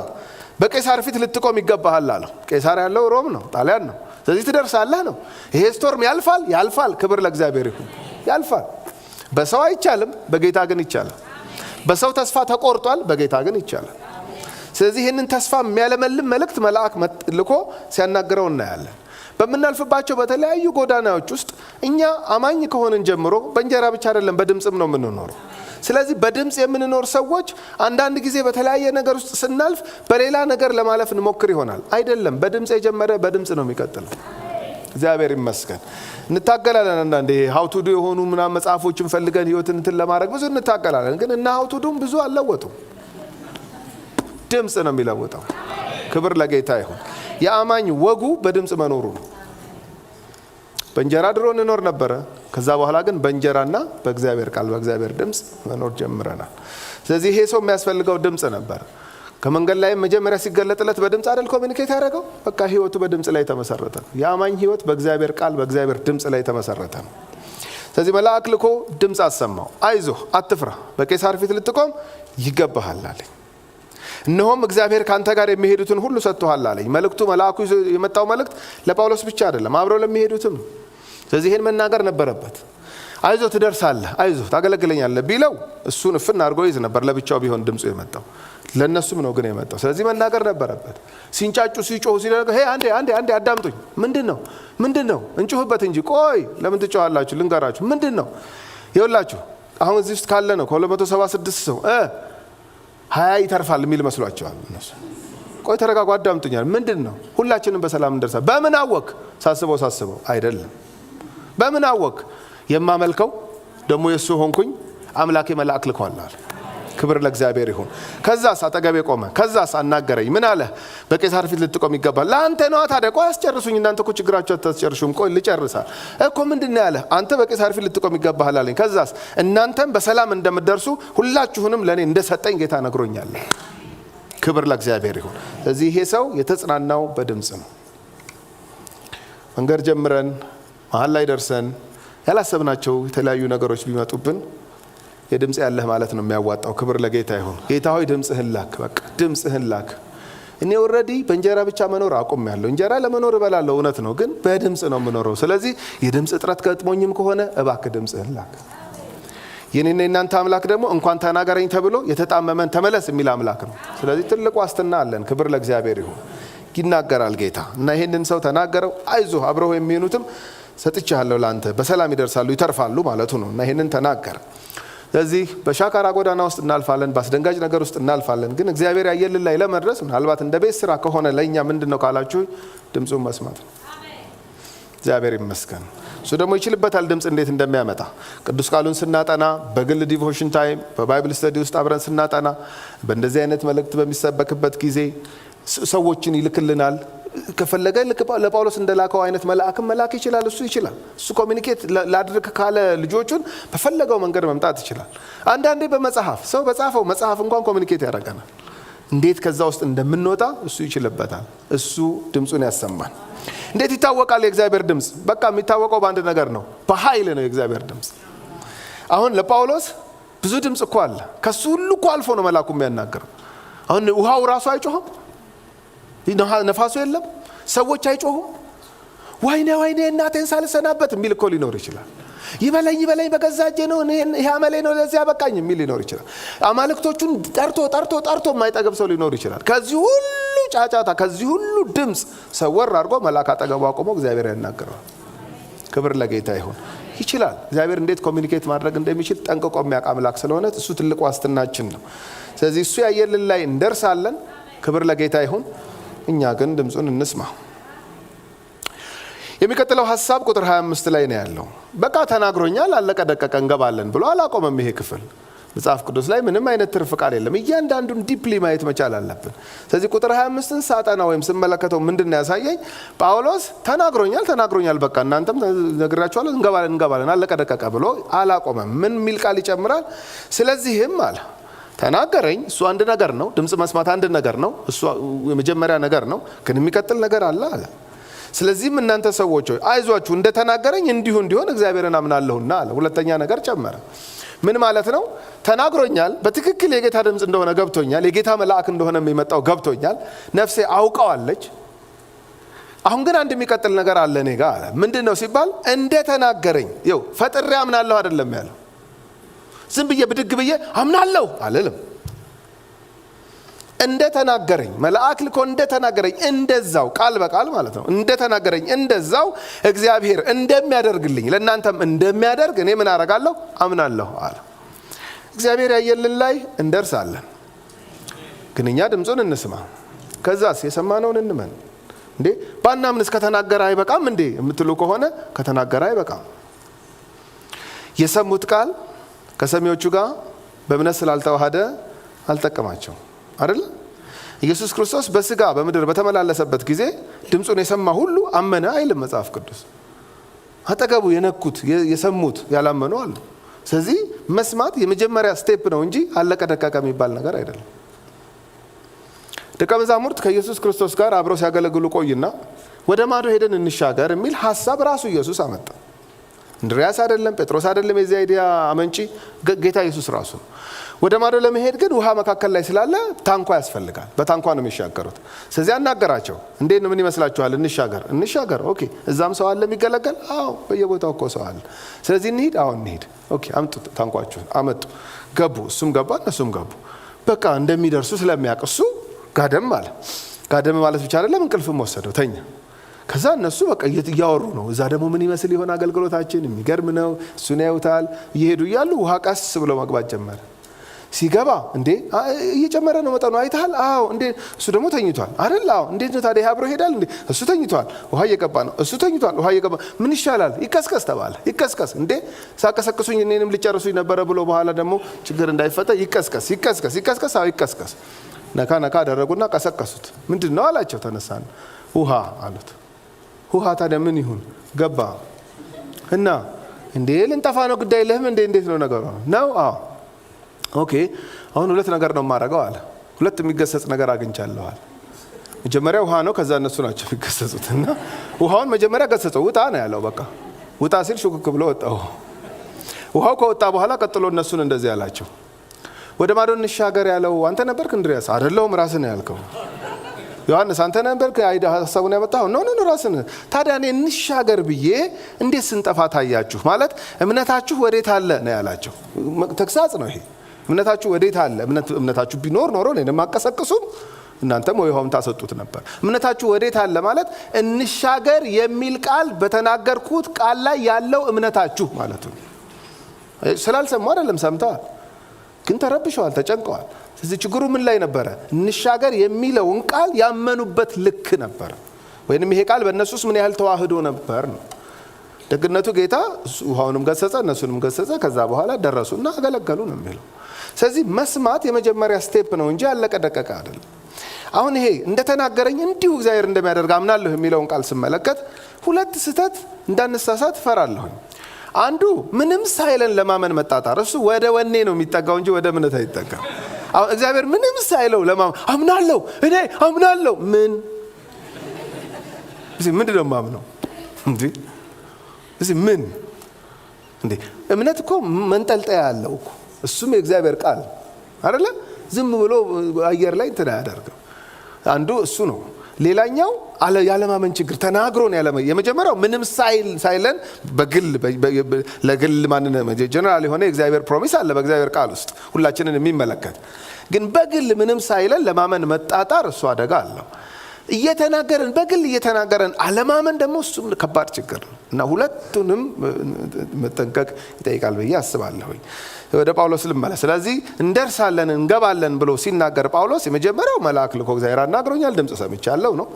በቄሳር ፊት ልትቆም ይገባሃል አለው። ቄሳር ያለው ሮም ነው፣ ጣሊያን ነው። ስለዚህ ትደርሳለህ ነው። ይሄ ስቶርም ያልፋል። ክብር ለእግዚአብሔር ይሁን። ያልፋል። በሰው አይቻልም፣ በጌታ ግን ይቻላል። በሰው ተስፋ ተቆርጧል፣ በጌታ ግን ይቻላል። ስለዚህ ይህንን ተስፋ የሚያለመልም መልእክት መልአክ ልኮ ሲያናግረው እናያለን። በምናልፍባቸው በተለያዩ ጎዳናዎች ውስጥ እኛ አማኝ ከሆንን ጀምሮ በእንጀራ ብቻ አይደለም በድምጽም ነው የምንኖረው። ስለዚህ በድምጽ የምንኖር ሰዎች አንዳንድ ጊዜ በተለያየ ነገር ውስጥ ስናልፍ በሌላ ነገር ለማለፍ እንሞክር ይሆናል። አይደለም። በድምጽ የጀመረ በድምጽ ነው የሚቀጥለው። እግዚአብሔር ይመስገን። እንታገላለን። አንዳንዴ ሃው ቱ ዱ የሆኑ ምናምን መጽሐፎችን ፈልገን ህይወትን እንትን ለማድረግ ብዙ እንታገላለን። ግን እና ሃው ቱ ዱም ብዙ አልለወጡም። ድምጽ ነው የሚለውጠው። ክብር ለጌታ ይሁን። የአማኝ ወጉ በድምጽ መኖሩ ነው። በእንጀራ ድሮ እንኖር ነበረ። ከዛ በኋላ ግን በእንጀራና በእግዚአብሔር ቃል በእግዚአብሔር ድምጽ መኖር ጀምረናል። ስለዚህ ይሄ ሰው የሚያስፈልገው ድምጽ ነበር። ከመንገድ ላይ መጀመሪያ ሲገለጥለት በድምጽ አይደል ኮሚኒኬት ያደረገው? በቃ ህይወቱ በድምጽ ላይ ተመሰረተ ነው። የአማኝ ህይወት በእግዚአብሔር ቃል በእግዚአብሔር ድምጽ ላይ ተመሰረተ ነው። ስለዚህ መልአክ ልኮ ድምጽ አሰማው። አይዞህ፣ አትፍራ፣ በቄሳር ፊት ልትቆም ይገባሃል አለኝ። እነሆም እግዚአብሔር ካንተ ጋር የሚሄዱትን ሁሉ ሰጥቶሃል አለኝ። መልእክቱ መልአኩ ይዞ የመጣው መልእክት ለጳውሎስ ብቻ አይደለም፣ አብረው ለሚሄዱትም። ስለዚህ ይሄን መናገር ነበረበት። አይዞህ ትደርሳለህ፣ አይዞህ ታገለግለኛለህ ቢለው እሱን እፍና አድርጎ ይዝ ነበር። ለብቻው ቢሆን ድምፁ የመጣው ለነሱም ነው ግን የመጣው። ስለዚህ መናገር ነበረበት። ሲንጫጩ ሲጮሁ ሲደረገ ሄ አንዴ አዳምጡኝ። ምንድነው? እንጩህበት እንጂ ቆይ ለምን ትጮሃላችሁ? ልንገራችሁ። ምንድነው? ይኸውላችሁ አሁን እዚህ ውስጥ ካለ ነው ከ276 ሰው 20 ይተርፋል የሚል መስሏቸዋል እነሱ። ቆይ ተረጋጉ፣ አዳምጡኛል። ምንድነው? ሁላችንም በሰላም እንደርሳ። በምን አወክ? ሳስበው አይደለም። በምን አወክ? የማመልከው ደግሞ የሱ ሆንኩኝ፣ አምላኬ መልአክ ልኳል አለ። ክብር ለእግዚአብሔር ይሁን። ከዛስ አጠገቤ ቆመ። ከዛስ አናገረኝ። ምን አለ? በቄሳር ፊት ልትቆም ይገባል። ለአንተ ነው ታዲያ። ቆይ አስጨርሱኝ። እናንተ እኮ ችግራችሁ አታስጨርሹም። ቆይ ልጨርሳ እኮ። ምንድነው ያለ? አንተ በቄሳር ፊት ልትቆም ይገባል አለኝ። ከዛስ እናንተም በሰላም እንደምትደርሱ ሁላችሁንም ለኔ እንደሰጠኝ ጌታ ነግሮኛል። ክብር ለእግዚአብሔር ይሁን። ስለዚህ ይሄ ሰው የተጽናናው በድምጽ ነው። መንገድ ጀምረን መሀል ላይ ደርሰን ያላሰብናቸው የተለያዩ ነገሮች ቢመጡብን የድምጽ ያለህ ማለት ነው የሚያዋጣው። ክብር ለጌታ ይሁን። ጌታ ሆይ ድምጽህን ላክ፣ በቃ ድምጽህን ላክ። እኔ ኦልሬዲ በእንጀራ ብቻ መኖር አቆምያለሁ። እንጀራ ለመኖር እበላለሁ፣ እውነት ነው፣ ግን በድምጽ ነው የምኖረው። ስለዚህ የድምጽ እጥረት ገጥሞኝም ከሆነ እባክህ ድምጽህን ላክ። የኔና የናንተ አምላክ ደግሞ እንኳን ተናገረኝ ተብሎ የተጣመመን ተመለስ የሚል አምላክ ነው። ስለዚህ ትልቅ ዋስትና አለን። ክብር ለእግዚአብሔር ይሁን። ይናገራል ጌታ እና ይሄንን ሰው ተናገረው። አይዞህ አብረው የሚሆኑትም ሰጥቻለሁ ላንተ በሰላም ይደርሳሉ ይተርፋሉ ማለቱ ነው እና ይሄንን ተናገረ። ስለዚህ በሻካራ ጎዳና ውስጥ እናልፋለን፣ በአስደንጋጭ ነገር ውስጥ እናልፋለን። ግን እግዚአብሔር ያየልን ላይ ለመድረስ ምናልባት እንደ ቤት ስራ ከሆነ ለእኛ ምንድነው ካላችሁ ድምፁን መስማት ነው። እግዚአብሔር ይመስገን። እሱ ደግሞ ይችልበታል ድምፅ እንዴት እንደሚያመጣ። ቅዱስ ቃሉን ስናጠና፣ በግል ዲቮሽን ታይም፣ በባይብል ስተዲ ውስጥ አብረን ስናጠና፣ በእንደዚህ አይነት መልእክት በሚሰበክበት ጊዜ ሰዎችን ይልክልናል። ከፈለገ ለጳውሎስ እንደላከው አይነት መልአክም መላክ ይችላል። እሱ ይችላል። እሱ ኮሚኒኬት ላድርግ ካለ ልጆቹን በፈለገው መንገድ መምጣት ይችላል። አንዳንዴ በመጽሐፍ ሰው በጻፈው መጽሐፍ እንኳን ኮሚኒኬት ያደርገናል። እንዴት ከዛ ውስጥ እንደምንወጣ እሱ ይችልበታል። እሱ ድምፁን ያሰማን። እንዴት ይታወቃል የእግዚአብሔር ድምፅ? በቃ የሚታወቀው በአንድ ነገር ነው፣ በኃይል ነው የእግዚአብሔር ድምፅ። አሁን ለጳውሎስ ብዙ ድምፅ እኮ አለ። ከሱ ሁሉ እኮ አልፎ ነው መልአኩ የሚያናገረው። አሁን ውሃው ራሱ አይጮህም፣ ነፋሱ የለም፣ ሰዎች አይጮሁም። ወይኔ ወይኔ እናቴን ሳልሰናበት የሚል እኮ ሊኖር ይችላል። ይበለኝ ይበለኝ በገዛ እጄ ነው ይሄ አመሌ ነው ለዚህ ያበቃኝ የሚል ሊኖር ይችላል። አማልክቶቹን ጠርቶ የማይጠገብ ሰው ሊኖር ይችላል። ከዚህ ሁሉ ጫጫታ፣ ከዚህ ሁሉ ድምፅ ሰወር አድርጎ መልአክ አጠገቡ አቆሞ እግዚአብሔር ያናገረዋል። ክብር ለጌታ ይሁን። ይችላል። እግዚአብሔር እንዴት ኮሚኒኬት ማድረግ እንደሚችል ጠንቅቆ የሚያውቅ አምላክ ስለሆነ እሱ ትልቁ ዋስትናችን ነው። ስለዚህ እሱ ያየልን ላይ እንደርሳለን። ክብር ለጌታ ይሁን። እኛ ግን ድምፁን እንስማ። የሚቀጥለው ሐሳብ ቁጥር 25 ላይ ነው ያለው። በቃ ተናግሮኛል፣ አለቀ ደቀቀ እንገባለን ብሎ አላቆመም። ይሄ ክፍል መጽሐፍ ቅዱስ ላይ ምንም አይነት ትርፍ ቃል የለም። እያንዳንዱን ዲፕሊ ማየት መቻል አለብን። ስለዚህ ቁጥር 25ን ሳጠና ወይም ስመለከተው ምንድነው ያሳየኝ? ጳውሎስ ተናግሮኛል፣ በቃ እናንተም ነግራችኋል፣ እንገባለን አለቀ ደቀቀ ብሎ አላቆመም። ምን የሚል ቃል ይጨምራል? ስለዚህም አለ ተናገረኝ። እሱ አንድ ነገር ነው። ድምፅ መስማት አንድ ነገር ነው። እሱ የመጀመሪያ ነገር ነው። ግን የሚቀጥል ነገር አለ አለ። ስለዚህም እናንተ ሰዎች ሆይ አይዟችሁ፣ እንደተናገረኝ እንዲሁ እንዲሆን እግዚአብሔርን አምናለሁና አለ። ሁለተኛ ነገር ጨመረ። ምን ማለት ነው? ተናግሮኛል፣ በትክክል የጌታ ድምፅ እንደሆነ ገብቶኛል፣ የጌታ መልአክ እንደሆነ የሚመጣው ገብቶኛል፣ ነፍሴ አውቀዋለች። አሁን ግን አንድ የሚቀጥል ነገር አለ እኔ ጋር አለ። ምንድነው ሲባል እንደተናገረኝ። ይኸው ፈጥሬ አምናለሁ አይደለም ያለው። ዝም ብዬ ብድግ ብዬ አምናለሁ አልልም። እንደተናገረኝ መልአክ ልኮ እንደተናገረኝ እንደዛው ቃል በቃል ማለት ነው። እንደተናገረኝ እንደዛው እግዚአብሔር እንደሚያደርግልኝ ለእናንተም እንደሚያደርግ እኔ ምን አደርጋለሁ? አምናለሁ አለ። እግዚአብሔር ያየልን ላይ እንደርሳለን። ግን እኛ ድምፁን እንስማ። ከዛስ የሰማነውን እንመን። እንዴ ባናምንስ ከተናገረ አይበቃም እንዴ የምትሉ ከሆነ ከተናገረ አይበቃም። የሰሙት ቃል ከሰሚዎቹ ጋር በእምነት ስላልተዋሃደ አልጠቀማቸው አይደል? ኢየሱስ ክርስቶስ በስጋ በምድር በተመላለሰበት ጊዜ ድምፁን የሰማ ሁሉ አመነ አይልም መጽሐፍ ቅዱስ። አጠገቡ የነኩት የሰሙት ያላመኑ አሉ። ስለዚህ መስማት የመጀመሪያ ስቴፕ ነው እንጂ አለቀ ደቀቀ የሚባል ነገር አይደለም። ደቀ መዛሙርት ከኢየሱስ ክርስቶስ ጋር አብረው ሲያገለግሉ ቆይና ወደ ማዶ ሄደን እንሻገር የሚል ሐሳብ ራሱ ኢየሱስ አመጣ። እንድሪያስ አይደለም፣ ጴጥሮስ አይደለም የዚህ አይዲያ አመንጪ፣ ጌታ ኢየሱስ ራሱ ነው። ወደ ማዶ ለመሄድ ግን ውሃ መካከል ላይ ስላለ ታንኳ ያስፈልጋል። በታንኳ ነው የሚሻገሩት። ስለዚህ አናገራቸው። እንዴት ነው ምን ይመስላችኋል? እንሻገር። ኦኬ። እዛም ሰው አለ የሚገለገል? አዎ፣ በየቦታው እኮ ሰው አለ። ስለዚህ እንሂድ። አዎ እንሂድ። ኦኬ፣ አምጡ ታንኳችሁን። አመጡ። ገቡ። እሱም ገባ፣ እነሱም ገቡ። በቃ እንደሚደርሱ ስለሚያውቅ እሱ ጋደም አለ። ጋደም ማለት ብቻ አይደለም፣ እንቅልፍም ወሰደው፣ ተኛ። ከዛ እነሱ በቃ እያወሩ ነው። እዛ ደግሞ ምን ይመስል ይሆን አገልግሎታችን? የሚገርም ነው። እሱን ያዩታል። እየሄዱ እያሉ ውሃ ቀስ ብሎ መግባት ጀመረ። ሲገባ እንዴ እየጨመረ ነው መጠኑ፣ አይተሃል? አዎ። እንዴ እሱ ደግሞ ተኝቷል አይደል? አዎ። እንዴት ነው ታዲያ አብሮ ይሄዳል እንዴ? እሱ ተኝቷል፣ ውሃ እየቀባ ነው። እሱ ተኝቷል፣ ውሃ እየቀባ። ምን ይሻላል? ይቀስቀስ ተባለ። ይቀስቀስ። እንዴ ሳቀሰቅሱኝ እኔንም ሊጨርሱኝ ነበረ ብሎ በኋላ ደግሞ ችግር እንዳይፈታ ይቀስቀስ። አዎ ይቀስቀስ። ነካ አደረጉና ቀሰቀሱት። ምንድን ነው አላቸው። ተነሳን። ውሃ አሉት። ውሃ ታዲያ ምን ይሁን? ገባ እና እንዴ ልንጠፋ ነው ግዳይ ለህም እንዴት ነው ነገሩ ነው? አዎ ኦኬ። አሁን ሁለት ነገር ነው የማደርገው አለ። ሁለት የሚገሰጽ ነገር አግኝቻለሁ። መጀመሪያ ውሃ ነው፣ ከዛ እነሱ ናቸው የሚገሰጹት። እና ውሃውን መጀመሪያ ገሰጸው። ውጣ ነው ያለው። በቃ ውጣ ሲል ሹክክ ብሎ ወጣው። ውሃው ከወጣ በኋላ ቀጥሎ እነሱን እንደዚህ ያላቸው። ወደ ማዶ እንሻገር ያለው አንተ ነበርክ እንድሪያስ? አይደለሁም፣ ራስህ ነው ያልከው። ዮሐንስ አንተ ነበርክ አይዳ ሐሳቡን ያመጣው? ኖ ራስህ። ታዲያ እኔ እንሻገር ብዬ እንዴት ስንጠፋ ታያችሁ? ማለት እምነታችሁ ወዴት አለ ነው ያላቸው። ተግሳጽ ነው ይሄ። እምነታችሁ ወዴት አለ? እምነታችሁ ቢኖር ኖሮ እኔንም አቀሰቅሱም እናንተም ውሃውን ታሰጡት ነበር። እምነታችሁ ወዴት አለ ማለት እንሻገር የሚል ቃል በተናገርኩት ቃል ላይ ያለው እምነታችሁ ማለት ነው። ስላልሰሙ አይደለም፣ ሰምተዋል ግን ተረብሸዋል፣ ተጨንቀዋል። ስለዚህ ችግሩ ምን ላይ ነበረ? እንሻገር የሚለውን ቃል ያመኑበት ልክ ነበር፣ ወይንም ይሄ ቃል በእነሱስ ምን ያህል ተዋህዶ ነበር ነው። ደግነቱ ጌታ ውሃውንም ገሰጸ፣ እነሱንም ገሰጸ። ከዛ በኋላ ደረሱና አገለገሉ ነው የሚለው። ስለዚህ መስማት የመጀመሪያ ስቴፕ ነው እንጂ ያለቀ ደቀቀ አይደለም። አሁን ይሄ እንደተናገረኝ እንዲሁ እግዚአብሔር እንደሚያደርግ አምናለሁ የሚለውን ቃል ስመለከት ሁለት ስህተት እንዳንሳሳት ፈራለሁ። አንዱ ምንም ሳይለን ለማመን መጣጣር፣ እሱ ወደ ወኔ ነው የሚጠጋው እንጂ ወደ እምነት አይጠጋም። አሁን እግዚአብሔር ምንም ሳይለው ለማመን አምናለሁ፣ እኔ አምናለሁ። ምንድን ነው የማምነው እንዴ? እዚህ ምን እንዴ? እምነት እኮ መንጠልጠያ ያለው እኮ እሱም የእግዚአብሔር ቃል አይደለ? ዝም ብሎ አየር ላይ እንትን አያደርግም። አንዱ እሱ ነው። ሌላኛው ያለማመን ችግር ተናግሮን ያለማመን። የመጀመሪያው ምንም ሳይለን በግል ለግል ማንነት ጀነራል የሆነ የእግዚአብሔር ፕሮሚስ አለ በእግዚአብሔር ቃል ውስጥ ሁላችንን የሚመለከት። ግን በግል ምንም ሳይለን ለማመን መጣጣር እሱ አደጋ አለው። እየተናገረን በግል እየተናገረን አለማመን ደግሞ እሱ ከባድ ችግር ነው እና ሁለቱንም መጠንቀቅ ይጠይቃል ብዬ አስባለሁኝ። ወደ ጳውሎስ ልመለስ። ስለዚህ እንደርሳለን እንገባለን ብሎ ሲናገር ጳውሎስ የመጀመሪያው መልአክ ልኮ እግዚአብሔር አናግሮኛል፣ ድምፅ ሰምቻለሁ ነው።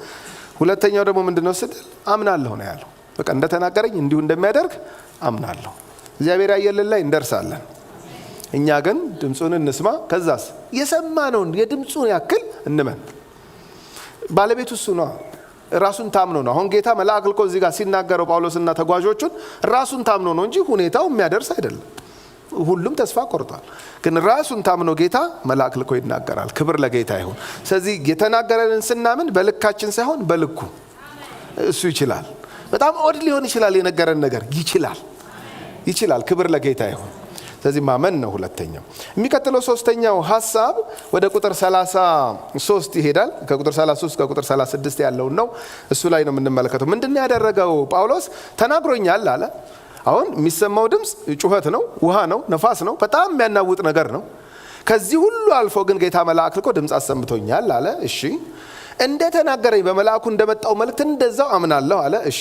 ሁለተኛው ደግሞ ምንድነው ስትል አምናለሁ ነው ያለው። በቃ እንደተናገረኝ እንዲሁ እንደሚያደርግ አምናለሁ። እግዚአብሔር ያየልን ላይ እንደርሳለን። እኛ ግን ድምፁን እንስማ። ከዛስ የሰማነውን የድምፁን ያክል እንመን። ባለቤቱ እሱ ነው። ራሱን ታምኖ ነው። አሁን ጌታ መልአክ ልኮ እዚህ ጋር ሲናገረው ጳውሎስና ተጓዦቹን ራሱን ታምኖ ነው እንጂ ሁኔታው የሚያደርስ አይደለም። ሁሉም ተስፋ ቆርጧል። ግን ራሱን ታምኖ ጌታ መልአክ ልኮ ይናገራል። ክብር ለጌታ ይሁን። ስለዚህ የተናገረንን ስናምን በልካችን ሳይሆን በልኩ እሱ ይችላል። በጣም ኦድ ሊሆን ይችላል የነገረን ነገር ይችላል። ክብር ለጌታ ይሁን። ስለዚህ ማመን ነው ሁለተኛው። የሚቀጥለው ሶስተኛው ሐሳብ ወደ ቁጥር 33 ይሄዳል። ከቁጥር 33 እስከ ቁጥር 36 ያለውን ነው። እሱ ላይ ነው የምንመለከተው። ምንድነው ያደረገው? ጳውሎስ ተናግሮኛል አለ። አሁን የሚሰማው ድምፅ ጩኸት ነው፣ ውሃ ነው፣ ነፋስ ነው፣ በጣም የሚያናውጥ ነገር ነው። ከዚህ ሁሉ አልፎ ግን ጌታ መልአክ ልኮ ድምፅ አሰምቶኛል አለ። እሺ። እንደተናገረኝ በመልአኩ እንደመጣው መልእክት እንደዛው አምናለሁ አለ። እሺ።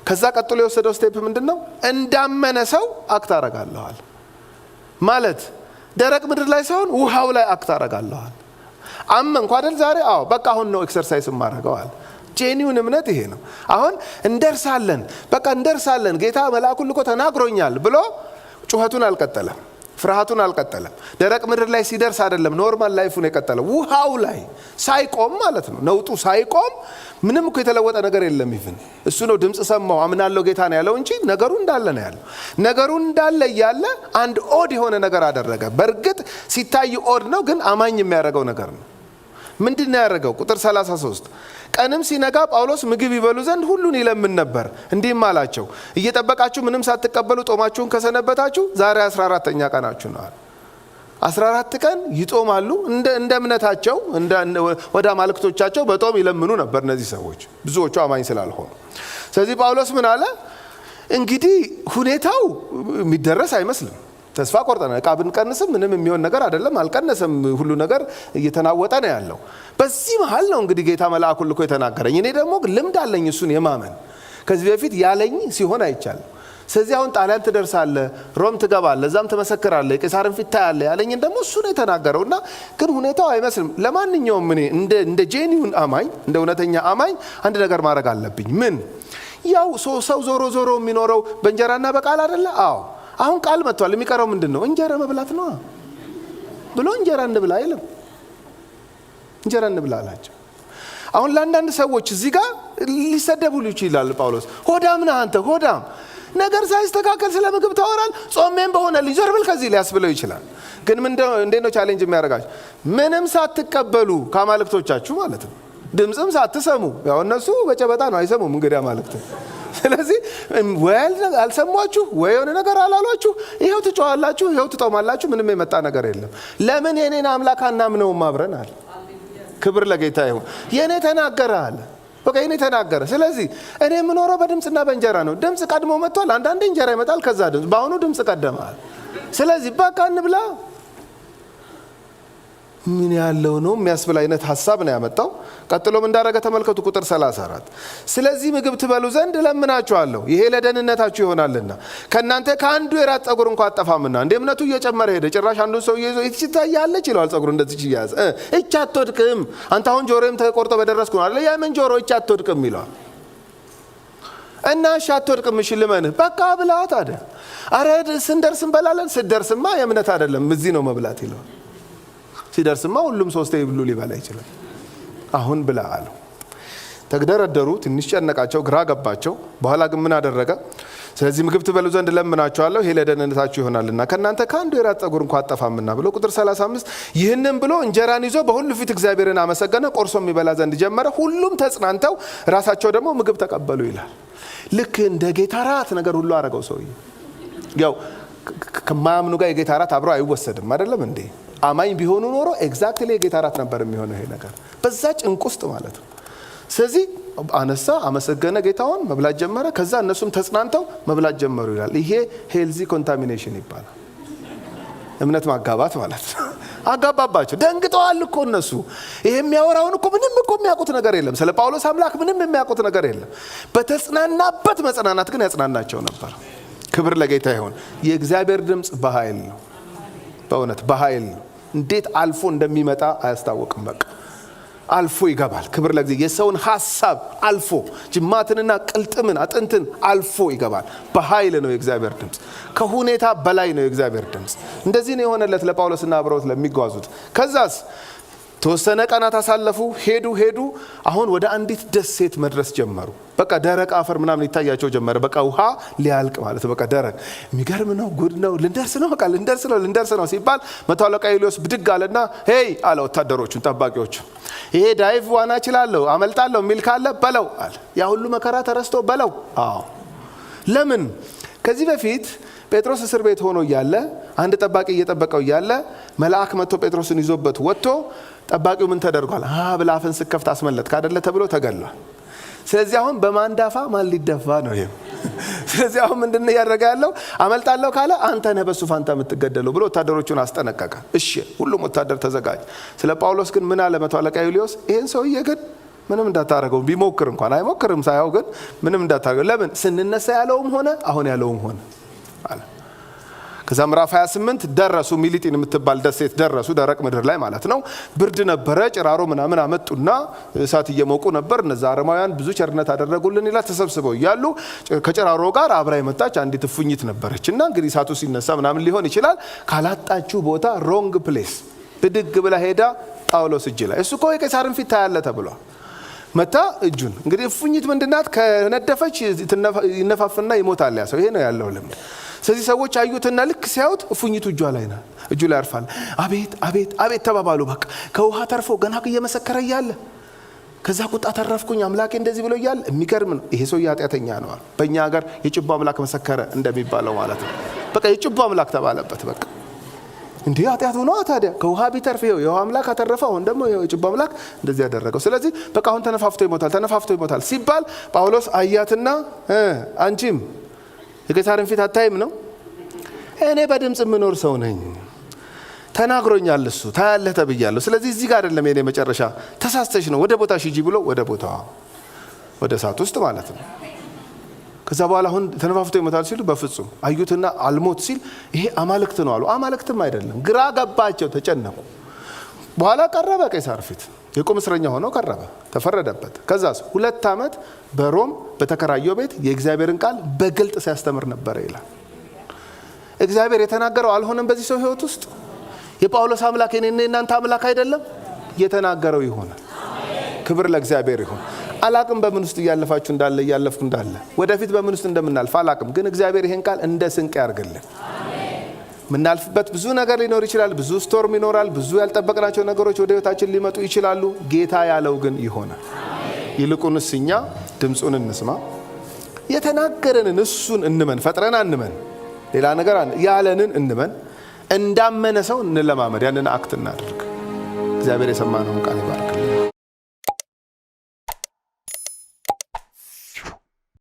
ከዛ ቀጥሎ የወሰደው ስቴፕ ምንድነው? እንዳመነ ሰው አክት አደርጋለሁ አለ። ማለት ደረቅ ምድር ላይ ሳይሆን ውሃው ላይ አክት አደርጋለሁ። አመንኩ አይደል ዛሬ? አዎ በቃ አሁን ነው ኤክሰርሳይዝ ማድረገዋል። ጄኒውን እምነት ይሄ ነው። አሁን እንደርሳለን፣ በቃ እንደርሳለን፣ ጌታ መልአኩን ልኮ ተናግሮኛል ብሎ ጩኸቱን አልቀጠለም፣ ፍርሃቱን አልቀጠለም። ደረቅ ምድር ላይ ሲደርስ አይደለም ኖርማል ላይፉን የቀጠለው፣ ውሃው ላይ ሳይቆም ማለት ነው። ነውጡ ሳይቆም ምንም እኮ የተለወጠ ነገር የለም። ይፍን እሱ ነው ድምፅ ሰማው አምናለሁ ጌታ ነው ያለው እንጂ ነገሩ እንዳለ ነው ያለው። ነገሩ እንዳለ እያለ አንድ ኦድ የሆነ ነገር አደረገ። በእርግጥ ሲታይ ኦድ ነው፣ ግን አማኝ የሚያደርገው ነገር ነው። ምንድን ነው ያደረገው? ቁጥር 33 ቀንም ሲነጋ ጳውሎስ ምግብ ይበሉ ዘንድ ሁሉን ይለምን ነበር። እንዲህም አላቸው፣ እየጠበቃችሁ ምንም ሳትቀበሉ ጦማችሁን ከሰነበታችሁ ዛሬ 14ኛ ቀናችሁ ነው። 14 ቀን ይጦማሉ። እንደ እምነታቸው ወደ አማልክቶቻቸው በጦም ይለምኑ ነበር እነዚህ ሰዎች፣ ብዙዎቹ አማኝ ስላልሆኑ። ስለዚህ ጳውሎስ ምን አለ? እንግዲህ ሁኔታው የሚደረስ አይመስልም። ተስፋ ቆርጠና ዕቃ ብንቀንስም ምንም የሚሆን ነገር አይደለም። አልቀነሰም። ሁሉ ነገር እየተናወጠ ነው ያለው። በዚህ መሃል ነው እንግዲህ ጌታ መልአኩን ልኮ የተናገረኝ። እኔ ደግሞ ልምድ አለኝ እሱን የማመን ከዚህ በፊት ያለኝ ሲሆን አይቻለሁ። ስለዚህ አሁን ጣሊያን ትደርሳለህ፣ ሮም ትገባለህ፣ እዛም ትመሰክራለህ፣ የቄሳርን ፊት ታያለህ ያለኝ ደግሞ እሱ ነው የተናገረውና ግን ሁኔታው አይመስልም። ለማንኛውም እኔ እንደ ጄኒውን አማኝ፣ እንደ እውነተኛ አማኝ አንድ ነገር ማድረግ አለብኝ። ምን? ያው ሰው ዞሮ የሚኖረው በእንጀራና በቃል አይደለ? አዎ አሁን ቃል መጥቷል። የሚቀረው ምንድነው? እንጀራ መብላት ነው ብሎ እንጀራ እንብላ አይልም። እንጀራ እንብላ አላቸው። አሁን ለአንዳንድ ሰዎች እዚህ ጋር ሊሰደቡ ይችላል። ጳውሎስ ሆዳም ነህ አንተ፣ ሆዳም ነገር ሳይስተካከል ስለ ምግብ ታወራል። ጾሜን በሆነልኝ ዞር ብል ከዚህ ሊያስብለው ይችላል። ግን እንዴት ነው ቻሌንጅ የሚያደርጋቸው? ምንም ሳትቀበሉ ከአማልክቶቻችሁ ማለት ነው፣ ድምፅም ሳትሰሙ። ያው እነሱ በጨበጣ ነው አይሰሙም እንግዲህ አማልክት። ስለዚህ ወይ አልሰሟችሁ ወይ የሆነ ነገር አላሏችሁ፣ ይሄው ትጮሃላችሁ፣ ይሄው ትጦማላችሁ። ምንም የመጣ ነገር የለም። ለምን የኔን አምላክ አናምነውም አብረን አለ። ክብር ለጌታ ይሁን። የኔ ተናገረ አለ። በቃ የኔ ተናገረ። ስለዚህ እኔ የምኖረው በድምፅና በእንጀራ ነው። ድምፅ ቀድሞ መጥቷል። አንዳንዴ እንጀራ ይመጣል፣ ከዛ ድምፅ። በአሁኑ ድምፅ ቀደማል። ስለዚህ በቃ እንብላ። ምን ያለው ነው የሚያስብል አይነት ሐሳብ ነው ያመጣው። ቀጥሎም እንዳረገ ተመልከቱ ቁጥር 34 ስለዚህ ምግብ ትበሉ ዘንድ ለምናችኋለሁ ይሄ ለደህንነታችሁ ይሆናልና ከናንተ ከአንዱ የራስ ጸጉር እንኳን አጠፋምና እንደ እምነቱ እየጨመረ ሄደ። ጭራሽ አንዱን ሰው ይዞ ይታያለች ይላል ጸጉሩ እንደዚህ ይያዝ እቻ አትወድቅም አንተ አሁን ጆሮም ተቆርጦ በደረስኩ ነው አይደል ያመን ጆሮ እቻ አትወድቅም ይላል እና እቻ አትወድቅም እሺ ልመንህ በቃ ብላ ታዲያ አረ ስንደርስ እንበላለን ስደርስማ የእምነት አይደለም እዚህ ነው መብላት ይላል ሲደርስማ ሁሉም ሶስቴ ይብሉ ሊበላ ይችላል አሁን ብላ አለው። ተግደረደሩ ትንሽ ጨነቃቸው ግራ ገባቸው። በኋላ ግን ምን አደረገ? ስለዚህ ምግብ ትበሉ ዘንድ ለምናችኋለሁ ይሄ ለደህንነታችሁ ይሆናልና ከናንተ ከአንዱ የራስ ጸጉር እንኳን አጠፋምና ብሎ ቁጥር 35 ይህንን ብሎ እንጀራን ይዞ በሁሉ ፊት እግዚአብሔርን አመሰገነ ቆርሶም ይበላ ዘንድ ጀመረ። ሁሉም ተጽናንተው ራሳቸው ደግሞ ምግብ ተቀበሉ ይላል። ልክ እንደ ጌታ ራት ነገር ሁሉ አረገው ሰውዬ። ያው ከማያምኑ ጋር የጌታ ራት አብሮ አይወሰድም አይደለም እንዴ? አማኝ ቢሆኑ ኖሮ ኤግዛክትሊ የጌታ ራት ነበር የሚሆነው ይሄ ነገር በዛ ጭንቅ ውስጥ ማለት ነው። ስለዚህ አነሳ አመሰገነ ጌታውን መብላት ጀመረ። ከዛ እነሱም ተጽናንተው መብላት ጀመሩ ይላል። ይሄ ሄልዚ ኮንታሚኔሽን ይባላል። እምነት ማጋባት ማለት ነው። አጋባባቸው። ደንግጠዋል እኮ እነሱ። ይሄ የሚያወራውን እኮ ምንም እኮ የሚያውቁት ነገር የለም። ስለ ጳውሎስ አምላክ ምንም የሚያውቁት ነገር የለም። በተጽናናበት መጽናናት ግን ያጽናናቸው ነበር። ክብር ለጌታ ይሁን። የእግዚአብሔር ድምጽ በኃይል ነው። በእውነት በኃይል ነው። እንዴት አልፎ እንደሚመጣ አያስታውቅም። በቃ አልፎ ይገባል። ክብር ለእግዚአብሔር። የሰውን ሐሳብ አልፎ ጅማትንና ቅልጥምን አጥንትን አልፎ ይገባል። በኃይል ነው የእግዚአብሔር ድምጽ። ከሁኔታ በላይ ነው የእግዚአብሔር ድምጽ። እንደዚህ ነው የሆነለት ለጳውሎስና አብረውት ለሚጓዙት። ከዛስ ተወሰነ ቀናት አሳለፉ። ሄዱ። አሁን ወደ አንዲት ደሴት መድረስ ጀመሩ። በቃ ደረቅ አፈር ምናምን ይታያቸው ጀመረ። በቃ ውሃ ሊያልቅ ማለት በቃ ደረቅ። የሚገርም ነው። ጉድ ነው። ልንደርስ ነው ሲባል መቶ አለቃ ዩልዮስ ብድግ አለና ሄይ አለ ወታደሮቹን ጠባቂዎቹ፣ ይሄ ዳይቭ ዋና እችላለሁ አመልጣለሁ የሚል ካለ በለው አለ። ያ ሁሉ መከራ ተረስቶ በለው። አዎ ለምን? ከዚህ በፊት ጴጥሮስ እስር ቤት ሆኖ እያለ አንድ ጠባቂ እየጠበቀው እያለ መልአክ መጥቶ ጴጥሮስን ይዞበት ወጥቶ ጠባቂው ምን ተደርጓል? ብላፍን ስከፍት አስመለጥክ አይደለ ተብሎ ተገሏል። ስለዚህ አሁን በማንዳፋ ማን ሊደፋ ነው ይሄ? ስለዚህ አሁን ምንድነው ያደረገ ያለው? አመልጣለሁ ካለ አንተ ነህ በሱ ፋንታ የምትገደለው ብሎ ወታደሮቹን አስጠነቀቀ። እሺ ሁሉም ወታደር ተዘጋጅ። ስለ ጳውሎስ ግን ምን አለ መቶ አለቃ ዩልዮስ? ይሄን ሰውዬ ግን ምንም እንዳታረገው፣ ቢሞክር እንኳን አይሞክርም ሳይው ግን ምንም እንዳታረገው። ለምን? ስንነሳ ያለውም ሆነ አሁን ያለውም ሆነ አለ። ከዛ ምዕራፍ 28 ደረሱ። ሚሊጢን የምትባል ደሴት ደረሱ። ደረቅ ምድር ላይ ማለት ነው። ብርድ ነበረ። ጭራሮ ምናምን አመጡና እሳት እየሞቁ ነበር። እነዛ አረማውያን ብዙ ቸርነት አደረጉልን ይላል። ተሰብስበው እያሉ ከጭራሮ ጋር አብራ የመጣች አንዲት እፉኝት ነበረች እና እንግዲህ እሳቱ ሲነሳ ምናምን ሊሆን ይችላል። ካላጣችሁ ቦታ ሮንግ ፕሌስ ብድግ ብላ ሄዳ ጳውሎስ እጅ ላይ እሱ እኮ የቄሳርን ፊት ታያለ ተብሏል። መታ እጁን እንግዲህ እፉኝት ምንድናት? ከነደፈች ይነፋፍና ይሞታል ያ ሰው። ይሄ ነው ያለው ልምድ። ስለዚህ ሰዎች አዩትና ልክ ሲያዩት እፉኝቱ እጁ ላይ ያርፋል። አቤት አቤት አቤት ተባባሉ። በቃ ከውሃ ተርፎ ገና እየመሰከረ እያለ ከዛ ቁጣ ተረፍኩኝ አምላኬ እንደዚህ ብሎ እያለ የሚገርም ነው። ይሄ ሰው ኃጢአተኛ ነው። በእኛ ሀገር የጭቦ አምላክ መሰከረ እንደሚባለው ማለት ነው። በቃ የጭቦ አምላክ ተባለበት። በቃ እንዴ ኃጢአቱ ነው ታዲያ። ከውሃ ቢተርፍ ይኸው የውሃ አምላክ አተረፈው። አሁን ደግሞ የጭቦ አምላክ እንደዚህ ያደረገው። ስለዚህ በቃ አሁን ተነፋፍቶ ይሞታል ሲባል ጳውሎስ አያትና አንቺም የቄሳርን ፊት አታይም ነው? እኔ በድምጽ የምኖር ሰው ነኝ። ተናግሮኛል እሱ ታያለህ ተብያለሁ። ስለዚህ እዚህ ጋር አይደለም የኔ መጨረሻ፣ ተሳስተሽ ነው ወደ ቦታሽ ሂጂ ብሎ ወደ ቦታው ወደ እሳት ውስጥ ማለት ነው። ከዛ በኋላ አሁን ተነፋፍቶ ይሞታል ሲሉ በፍጹም አዩትና አልሞት ሲል ይሄ አማልክት ነው አሉ። አማልክትም አይደለም። ግራ ገባቸው፣ ተጨነቁ። በኋላ ቀረበ ቄሳር ፊት የቁም እስረኛ ሆኖ ቀረበ፣ ተፈረደበት። ከዛስ 2 ዓመት በሮም በተከራየው ቤት የእግዚአብሔርን ቃል በግልጥ ሲያስተምር ነበር ይላል። እግዚአብሔር የተናገረው አልሆነም በዚህ ሰው ህይወት ውስጥ። የጳውሎስ አምላክ የኔና የናንተ አምላክ አይደለም? የተናገረው ይሆናል። ክብር ለእግዚአብሔር ይሁን። አላቅም በምን ውስጥ እያለፋችሁ እንዳለ እያለፍኩ እንዳለ ወደፊት በምን ውስጥ እንደምናልፍ አላቅም። ግን እግዚአብሔር ይሄን ቃል እንደ ስንቅ ያርግልን። ምናልፍበት ብዙ ነገር ሊኖር ይችላል። ብዙ ስቶርም ይኖራል። ብዙ ያልጠበቅናቸው ነገሮች ወደ ህይወታችን ሊመጡ ይችላሉ። ጌታ ያለው ግን ይሆናል። ይልቁንስ እኛ ድምጹን እንስማ፣ የተናገረንን እሱን እንመን። ፈጥረን አንመን፣ ሌላ ነገር ያለንን እንመን። እንዳመነ ሰው እንለማመድ፣ ያንን አክት እናድርግ። እግዚአብሔር የሰማነውን ቃል ይባርክ።